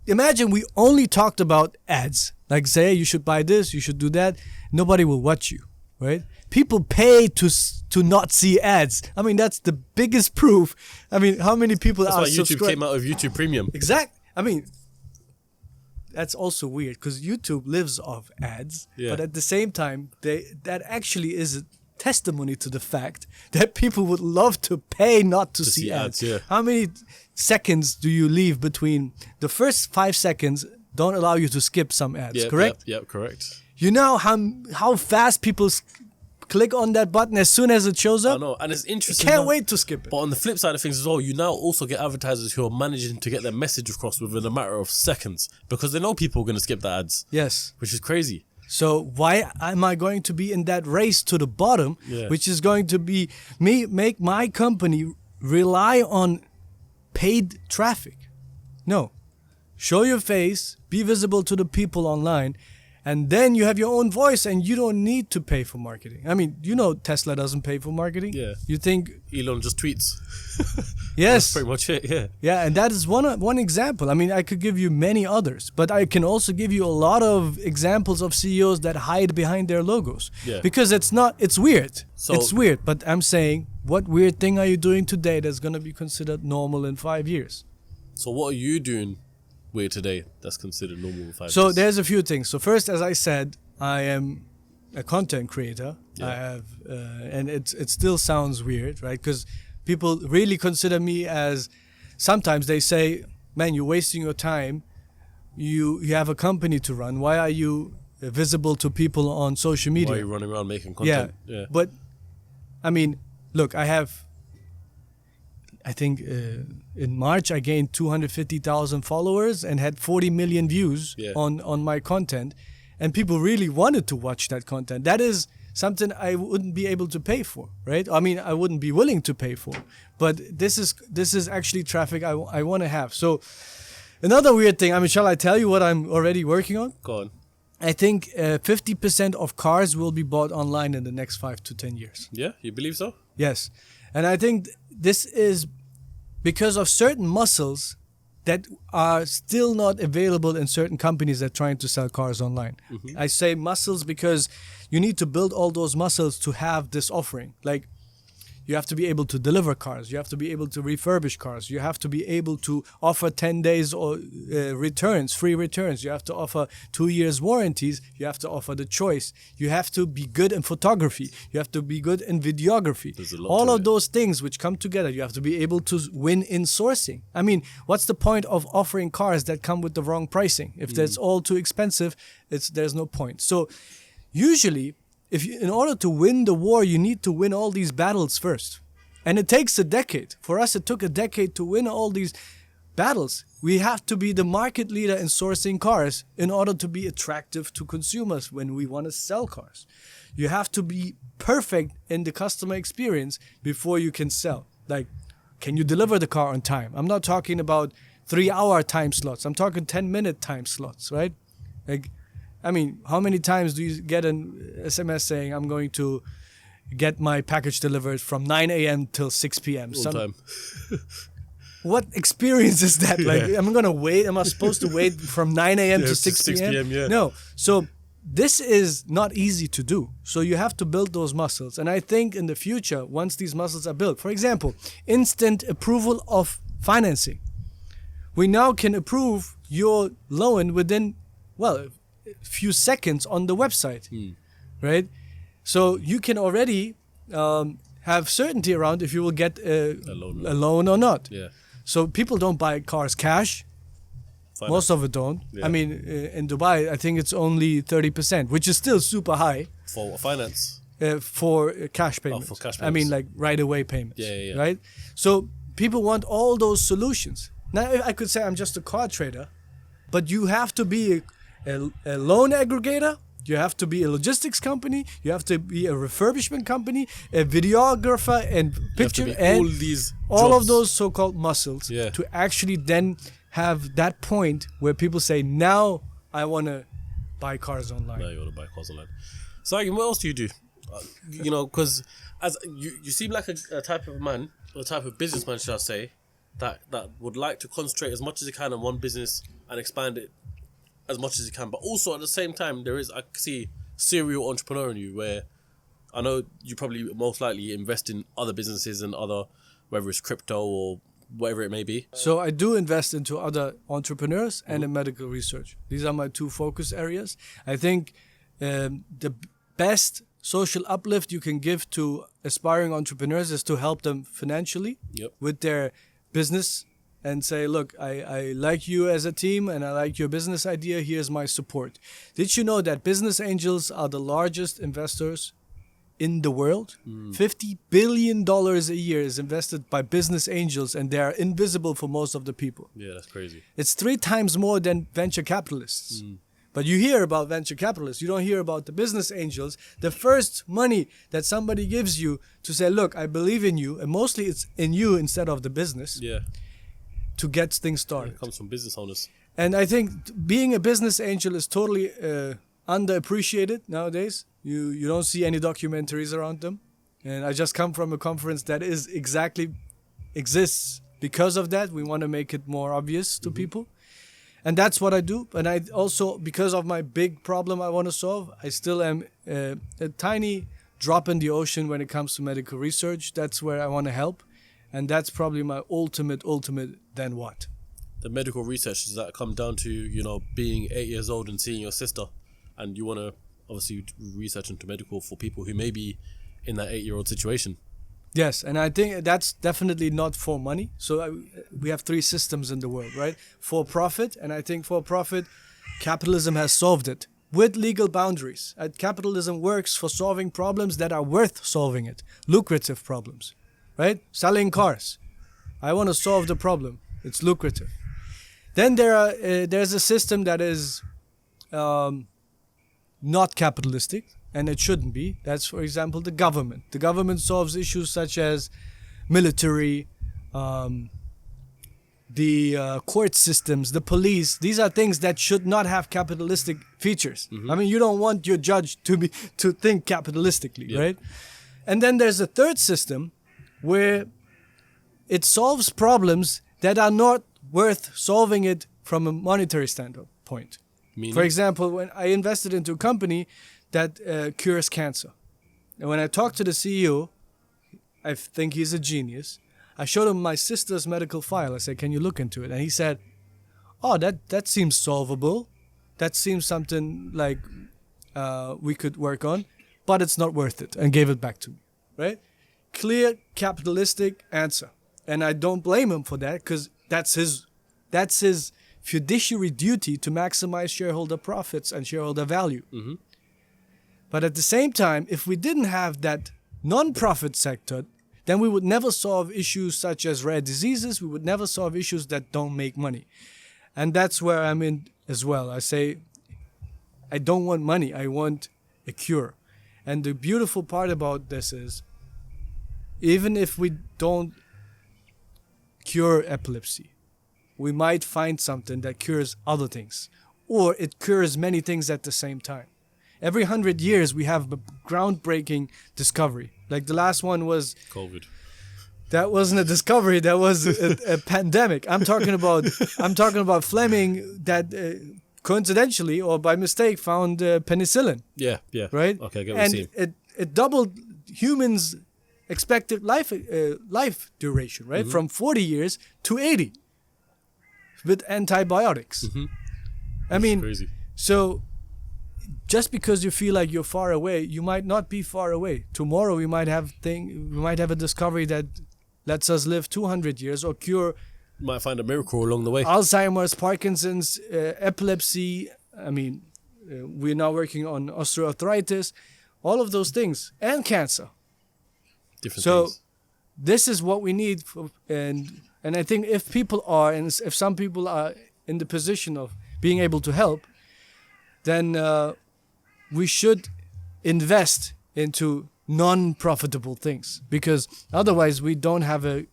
imagine we only talked about ads. Like say, you should buy this, you should do that. Nobody will watch you, right? People pay to not see ads. I mean, that's the biggest proof. I mean, how many people that's are why YouTube came out of YouTube Premium. Exact. I mean, that's also weird because YouTube lives off ads. But at the same time, that actually is a testimony to the fact that people would love to pay not to see ads. How many seconds do you leave between the first 5 seconds? Don't allow you to skip some ads, correct? Yep, correct. You know how fast people click on that button as soon as it shows up? I know, and it's interesting. Can't wait to skip it. But on the flip side of things as well, you now also get advertisers who are managing to get their message across within a matter of seconds because they know people are going to skip the ads. Yes. Which is crazy. So why am I going to be in that race to the bottom, which is going to be make my company rely on paid traffic? No. Show your face, be visible to the people online, and then you have your own voice and you don't need to pay for marketing. I mean, you know Tesla doesn't pay for marketing. You think Elon just tweets. Yes. That's pretty much it, Yeah, and that is one example. I mean, I could give you many others, but I can also give you a lot of examples of CEOs that hide behind their logos. Because it's weird. It's weird, but I'm saying, what weird thing are you doing today that's going to be considered normal in 5 years? So what are you doing weird today that's considered normal in 5 years? So there's a few things. So first, as I said, I am a content creator. I have, and it still sounds weird, right? Because people really consider me as, sometimes they say, man, you're wasting your time. You have a company to run. Why are you visible to people on social media? Why are you running around making content? But, I mean, look, I think in March I gained 250,000 followers and had 40 million views on my content, and people really wanted to watch that content. That is something I wouldn't be able to pay for, right? I mean, I wouldn't be willing to pay for, but this is actually traffic I want to have. So another weird thing, I mean, shall I tell you what I'm already working on? Go on. I think 50% of cars will be bought online in the next 5 to 10 years. Yeah, you believe so? Yes. And I think this is because of certain muscles that are still not available in certain companies that are trying to sell cars online. I say muscles because you need to build all those muscles to have this offering. Like, you have to be able to deliver cars. You have to be able to refurbish cars. You have to be able to offer 10 days or returns, free returns. You have to offer 2 years warranties. You have to offer the choice. You have to be good in photography. You have to be good in videography. All of those things which come together. You have to be able to win in sourcing. I mean, what's the point of offering cars that come with the wrong pricing? If that's all too expensive, there's no point. So usually, in order to win the war, you need to win all these battles first. And it takes a decade. For us, it took a decade to win all these battles. We have to be the market leader in sourcing cars in order to be attractive to consumers when we want to sell cars. You have to be perfect in the customer experience before you can sell. Like, can you deliver the car on time? I'm not talking about 3-hour time slots. I'm talking 10-minute time slots, right? Like, I mean, how many times do you get an SMS saying, I'm going to get my package delivered from 9 a.m. till 6 p.m.? All time. What experience is that? Like, I'm going to wait? Am I supposed to wait from 9 a.m. to 6 p.m.? No. So this is not easy to do. So you have to build those muscles. And I think in the future, once these muscles are built, for example, instant approval of financing. We now can approve your loan within, well, few seconds on the website, right? So you can already have certainty around if you will get a loan or not. Yeah. So people don't buy cars cash. Finance. Most of it don't. Yeah. I mean, in Dubai, I think it's only 30%, which is still super high. For finance? For cash payments. For cash payments. I mean, like right away payments. Right? So people want all those solutions. Now, I could say I'm just a car trader, but you have to be a loan aggregator, you have to be a logistics company, you have to be a refurbishment company, a videographer and picture, and all of those so-called muscles to actually then have that point where people say, now I want to buy cars online. Now you want to buy cars online. Saygin, what else do you do? You know, because as you seem like a type of man, or a type of businessman, should I say, that would like to concentrate as much as he can on one business and expand it as much as you can, but also at the same time I see serial entrepreneur in you, where I know you probably most likely invest in other businesses and other, whether it's crypto or whatever it may be. So I do invest into other entrepreneurs and in medical research. These are my two focus areas. I think the best social uplift you can give to aspiring entrepreneurs is to help them financially with their business and say, look, I like you as a team and I like your business idea. Here's my support. Did you know that business angels are the largest investors in the world? $50 billion a year is invested by business angels, and they are invisible for most of the people. Yeah, that's crazy. It's 3 times more than venture capitalists. But you hear about venture capitalists. You don't hear about the business angels. The first money that somebody gives you to say, look, I believe in you, and mostly it's in you instead of the business. Yeah. To get things started. It comes from business owners. And I think being a business angel is totally underappreciated nowadays. You don't see any documentaries around them. And I just come from a conference that exists because of that. We want to make it more obvious to people. And that's what I do. And I also, because of my big problem I want to solve, I still am a tiny drop in the ocean when it comes to medical research. That's where I want to help. And that's probably my ultimate then what? The medical research, does that come down to, you know, being 8 years old and seeing your sister, and you want to obviously research into medical for people who may be in that 8-year-old situation? Yes, and I think that's definitely not for money. So we have 3 systems in the world, right? For profit, and I think for profit, capitalism has solved it with legal boundaries. Capitalism works for solving problems that are worth solving it, lucrative problems, right? Selling cars. I want to solve the problem. It's lucrative. Then there's a system that is not capitalistic, and it shouldn't be. That's, for example, the government. The government solves issues such as military, the court systems, the police. These are things that should not have capitalistic features. I mean, you don't want your judge to think capitalistically, right? And then there's a third system where it solves problems that are not worth solving it from a monetary standpoint. Meaning? For example, when I invested into a company that cures cancer, and when I talked to the CEO, I think he's a genius. I showed him my sister's medical file. I said, "Can you look into it?" And he said, "Oh, that seems solvable. That seems something like we could work on, but it's not worth it," and gave it back to me. Right? Clear capitalistic answer, and I don't blame him for that, because that's his fiduciary duty to maximize shareholder profits and shareholder value. Mm-hmm. But at the same time, if we didn't have that non-profit sector, then we would never solve issues such as rare diseases. We would never solve issues that don't make money. And that's where I'm in as well. I say, I don't want money. I want a cure. And the beautiful part about this is, even if we don't cure epilepsy, we might find something that cures other things, or it cures many things at the same time. Every 100 years we have a groundbreaking discovery. Like the last one was COVID. That wasn't a discovery. That was a pandemic. I'm talking about Fleming that coincidentally or by mistake found penicillin. Yeah. Right. Okay, I get what you're saying. And it doubled humans' expected life duration, right? Mm-hmm. From 40 years to 80 with antibiotics. Mm-hmm. I mean, crazy. So just because you feel like you're far away, you might not be far away. Tomorrow we might have a discovery that lets us live 200 years or cure Might find a miracle along the way. Alzheimer's, Parkinson's, epilepsy. I mean, we're now working on osteoarthritis, all of those things, and cancer. Different So things. this is what we need, and I think if people are, and if some people are in the position of being able to help, then we should invest into non-profitable things, because otherwise we don't have a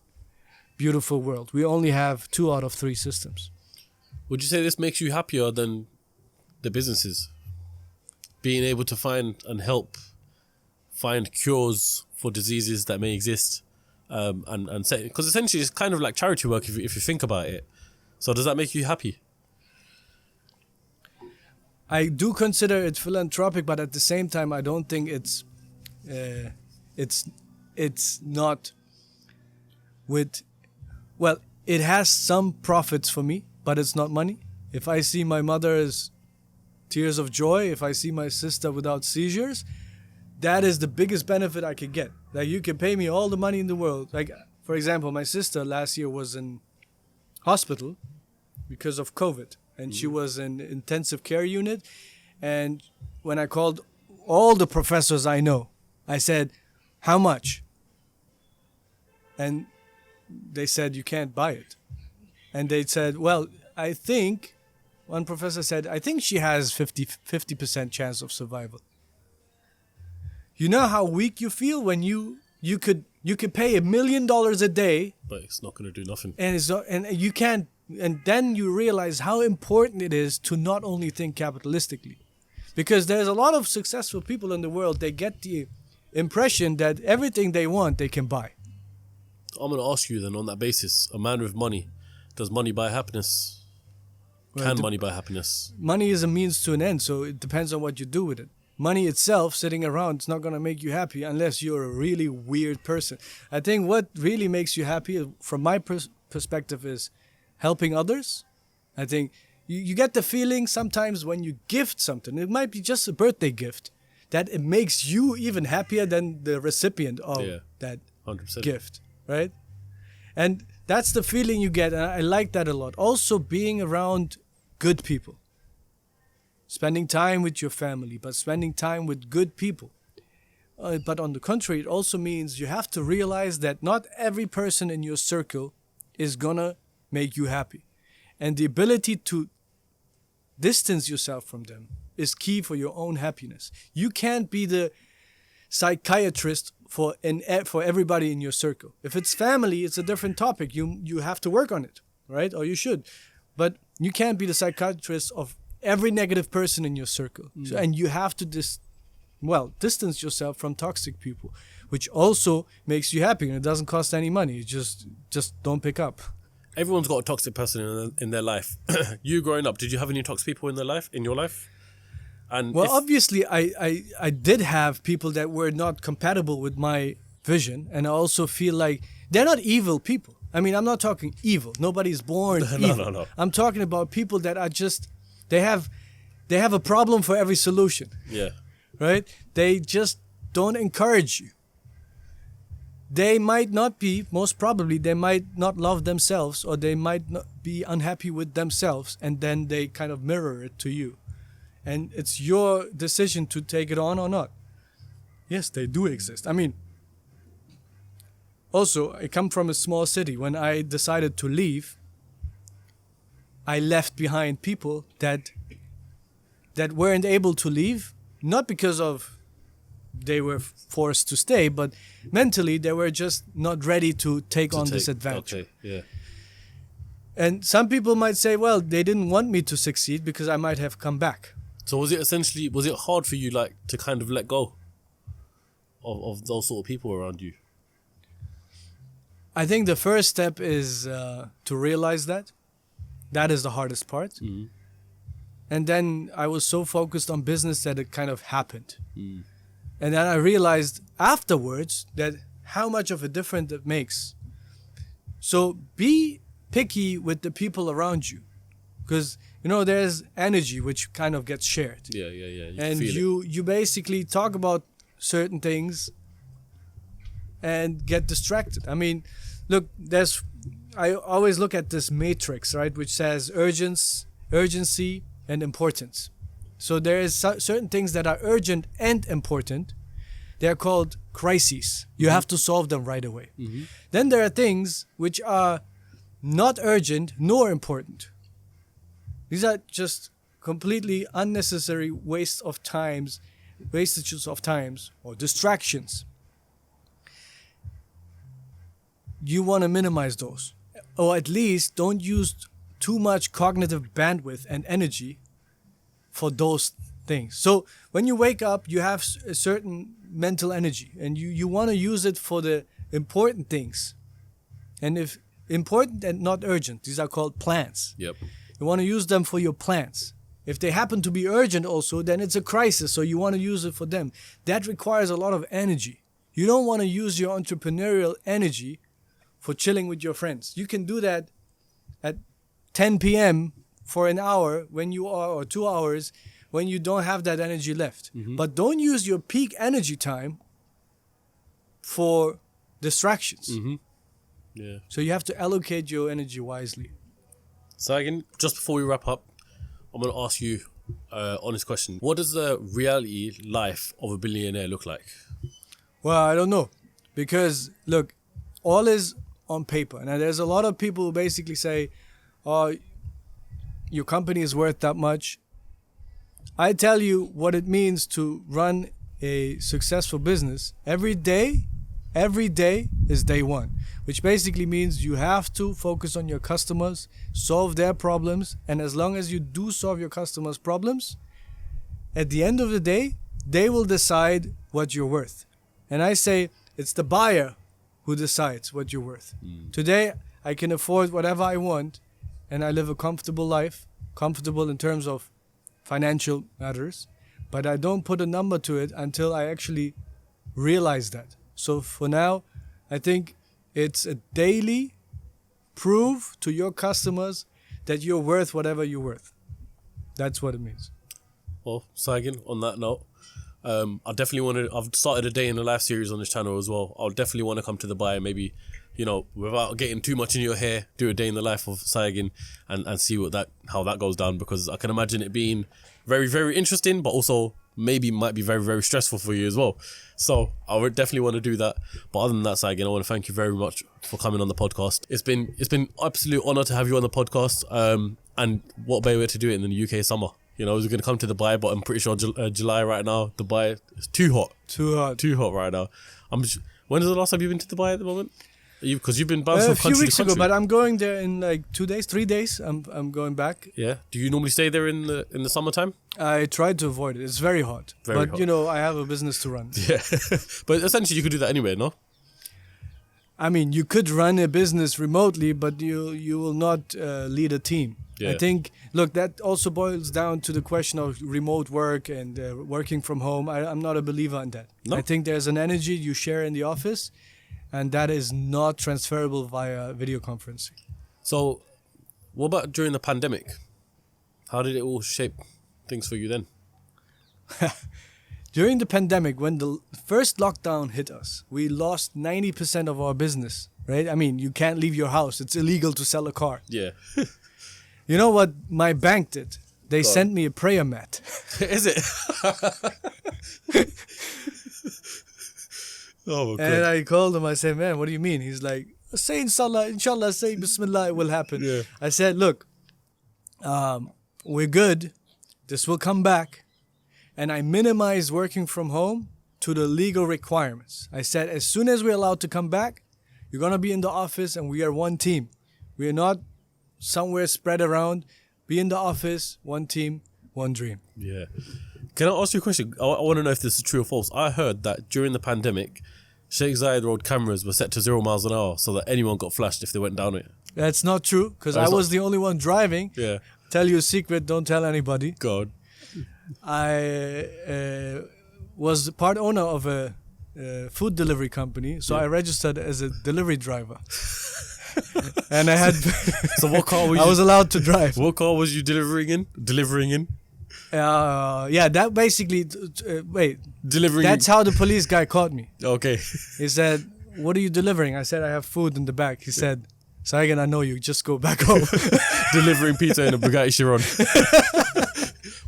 beautiful world. We only have 2 out of 3 systems. Would you say this makes you happier than the businesses? Being able to find and help find cures for diseases that may exist, and say, because essentially it's kind of like charity work if you think about it. So does that make you happy? I do consider it philanthropic, but at the same time, I don't think it's not with. Well, it has some profits for me, but it's not money. If I see my mother's tears of joy, if I see my sister without seizures, that is the biggest benefit I could get. Like, you can pay me all the money in the world. Like, for example, my sister last year was in hospital because of COVID, and she was in intensive care unit. And when I called all the professors I know, I said, "How much?" And they said, "You can't buy it." And they said, "Well, I think," one professor said, "I think she has 50% chance of survival." You know how weak you feel when you could pay $1 million a day, But it's not going to do nothing. and you can't, and then you realize how important it is to not only think capitalistically, because there's a lot of successful people in the world. They get the impression that everything they want they can buy. I'm going to ask you then, on that basis, a man with money, does money buy happiness? Well, Can money buy happiness? Money is a means to an end, so it depends on what you do with it. Money itself, sitting around, it's not going to make you happy unless you're a really weird person. I think what really makes you happy, from my perspective, is helping others. I think you get the feeling sometimes when you gift something, it might be just a birthday gift, that it makes you even happier than the recipient of that 100%. gift, right? And that's the feeling you get, and I like that a lot. Also, being around good people. Spending time with your family, but spending time with good people. But on the contrary, it also means you have to realize that not every person in your circle is gonna make you happy. And the ability to distance yourself from them is key for your own happiness. You can't be the psychiatrist for everybody in your circle. If it's family, it's a different topic. You have to work on it, right? Or you should. But you can't be the psychiatrist of every negative person in your circle. So, and you have to distance yourself from toxic people, which also makes you happy, and it doesn't cost any money. You just don't pick up. everyone's got a toxic person in their life. You growing up, did you have any toxic people in your life? And Well, obviously, I did have people that were not compatible with my vision, and I also feel like they're not evil people. I mean, I'm not talking evil. Nobody's born evil. No. I'm talking about people that are just they have a problem for every solution. yeah, Right? They just don't encourage you. They might not be, most probably, they might not love themselves, or they might not be unhappy with themselves, and then they kind of mirror it to you. And it's your decision to take it on or not. Yes, they do exist. I mean, also, I come from a small city. When I decided to leave, I left behind people that weren't able to leave, not because of they were forced to stay, but mentally they were just not ready to take on this adventure. Okay, yeah. And some people might say, well, they didn't want me to succeed because I might have come back. So was it hard for you like to kind of let go of those sort of people around you? I think the first step is to realize that. That is the hardest part. Mm. And then I was so focused on business that it kind of happened. Mm. And then I realized afterwards that how much of a difference it makes. So be picky with the people around you. Because, there's energy which kind of gets shared. Yeah. You And feel it. you basically talk about certain things and get distracted. I mean, look, I always look at this matrix, right, which says urgency and importance. So there is certain things that are urgent and important. They're called crises. You have to solve them right away. Mm-hmm. Then there are things which are not urgent nor important. These are just completely unnecessary wastages of times or distractions. You want to minimize those, or at least don't use too much cognitive bandwidth and energy for those things. So when you wake up, you have a certain mental energy, and you want to use it for the important things. And if important and not urgent, these are called plans. Yep. You want to use them for your plans. If they happen to be urgent also, then it's a crisis, so you want to use it for them. That requires a lot of energy. You don't want to use your entrepreneurial energy for chilling with your friends. You can do that at 10 p.m. for an hour or 2 hours when you don't have that energy left. Mm-hmm. But don't use your peak energy time for distractions. Mm-hmm. Yeah. So you have to allocate your energy wisely. Saygin, just before we wrap up, I'm going to ask you an honest question. What does the reality life of a billionaire look like? Well, I don't know. Because, look, all is on paper. And there's a lot of people who basically say, oh, your company is worth that much. I tell you what it means to run a successful business. Every day is day one, which basically means you have to focus on your customers, solve their problems, and as long as you do solve your customers' problems, at the end of the day, they will decide what you're worth. And I say it's the buyer who decides what you're worth. Today, I can afford whatever I want, and I live a comfortable life, comfortable in terms of financial matters, but I don't put a number to it until I actually realize that. So for now, I think it's a daily prove to your customers that you're worth whatever you're worth. That's what it means. Well, Saygin, on that note, I definitely want to. I've started a day in the life series on this channel as well. I'll definitely want to come to Dubai and maybe, without getting too much in your hair, do a day in the life of Saygin and see how that goes down, because I can imagine it being very, very interesting, but also maybe might be very, very stressful for you as well. So I would definitely want to do that. But other than that, Saygin, I want to thank you very much for coming on the podcast. It's been absolute honor to have you on the podcast. And what better way to do it in the UK summer? We're going to come to Dubai, but I'm pretty sure July right now, Dubai is too hot. Too hot right now. When is the last time you've been to Dubai at the moment? Because you've been bouncing a from country few weeks to country. ago, but I'm going there in like 2 days, 3 days. I'm going back. Yeah. Do you normally stay there in the summertime? I try to avoid it. It's very hot. Very but hot. I have a business to run. Yeah. But essentially you could do that anywhere, no? I mean, you could run a business remotely, but you will not lead a team. Yeah. I think, look, that also boils down to the question of remote work and working from home. I'm not a believer in that. No? I think there's an energy you share in the office, and that is not transferable via video conferencing. So, what about during the pandemic? How did it all shape things for you then? During the pandemic, when the first lockdown hit us, we lost 90% of our business, right? I mean, you can't leave your house. It's illegal to sell a car. Yeah. You know what my bank did? They Go on. sent me a prayer mat. Is it? Oh my And god. I called him. I said, man, what do you mean? He's like, say inshallah, say bismillah, it will happen. Yeah. I said, look, we're good. This will come back. And I minimized working from home to the legal requirements. I said, as soon as we're allowed to come back, you're going to be in the office and we are one team. We are not somewhere spread around. Be in the office, one team, one dream. Yeah. Can I ask you a question? I want to know if this is true or false. I heard that during the pandemic, Sheikh Zayed Road cameras were set to 0 miles an hour so that anyone got flashed if they went down it. That's not true because That's I not- was the only one driving. Yeah. Tell you a secret, don't tell anybody. God. I was part owner of a food delivery company, so I registered as a delivery driver. And I had So what car were you? I was allowed to drive. What car was you delivering in? Yeah, that basically wait. Delivering. That's how the police guy caught me. Okay. He said, "What are you delivering?" I said, "I have food in the back." He said, "Saygin, I know you. Just go back home." Delivering pizza in a Bugatti Chiron.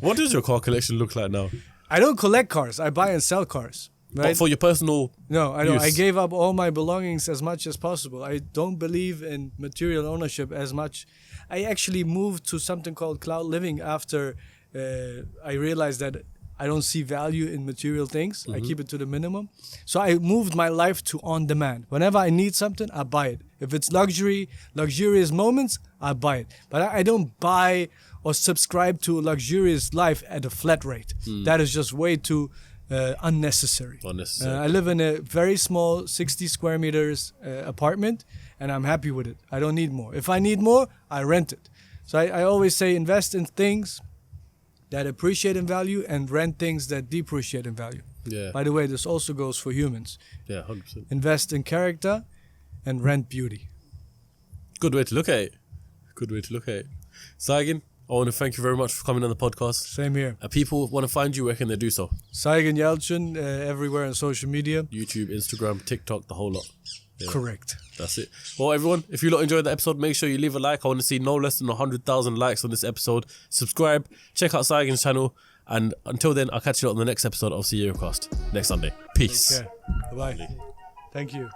What does your car collection look like now? I don't collect cars. I buy and sell cars. Right? But for your personal. No, I don't. I use. gave up all my belongings as much as possible. I don't believe in material ownership as much. I actually moved to something called cloud living after I realized that I don't see value in material things. I keep it to the minimum. So I moved my life to on demand. Whenever I need something, I buy it. If it's luxurious moments, I buy it. But I don't buy or subscribe to a luxurious life at a flat rate. That is just way too unnecessary. Unnecessary. I live in a very small 60 square meters apartment and I'm happy with it. I don't need more. If I need more, I rent it. So I always say invest in things that appreciate in value and rent things that depreciate in value. Yeah. By the way, this also goes for humans. Yeah, 100%. Invest in character and rent beauty. Good way to look at it. Good way to look at it. Saygin, I want to thank you very much for coming on the podcast. Same here. People want to find you, where can they do so? Saygin Yalcin, everywhere on social media. YouTube, Instagram, TikTok, the whole lot. Yeah. Correct. That's it. Well, everyone, if you lot enjoyed the episode, make sure you leave a like. I want to see no less than 100,000 likes on this episode. Subscribe, check out Saygin's channel, and until then, I'll catch you on the next episode of Ceocast next Sunday. Peace. Okay. Bye-bye. Thank you.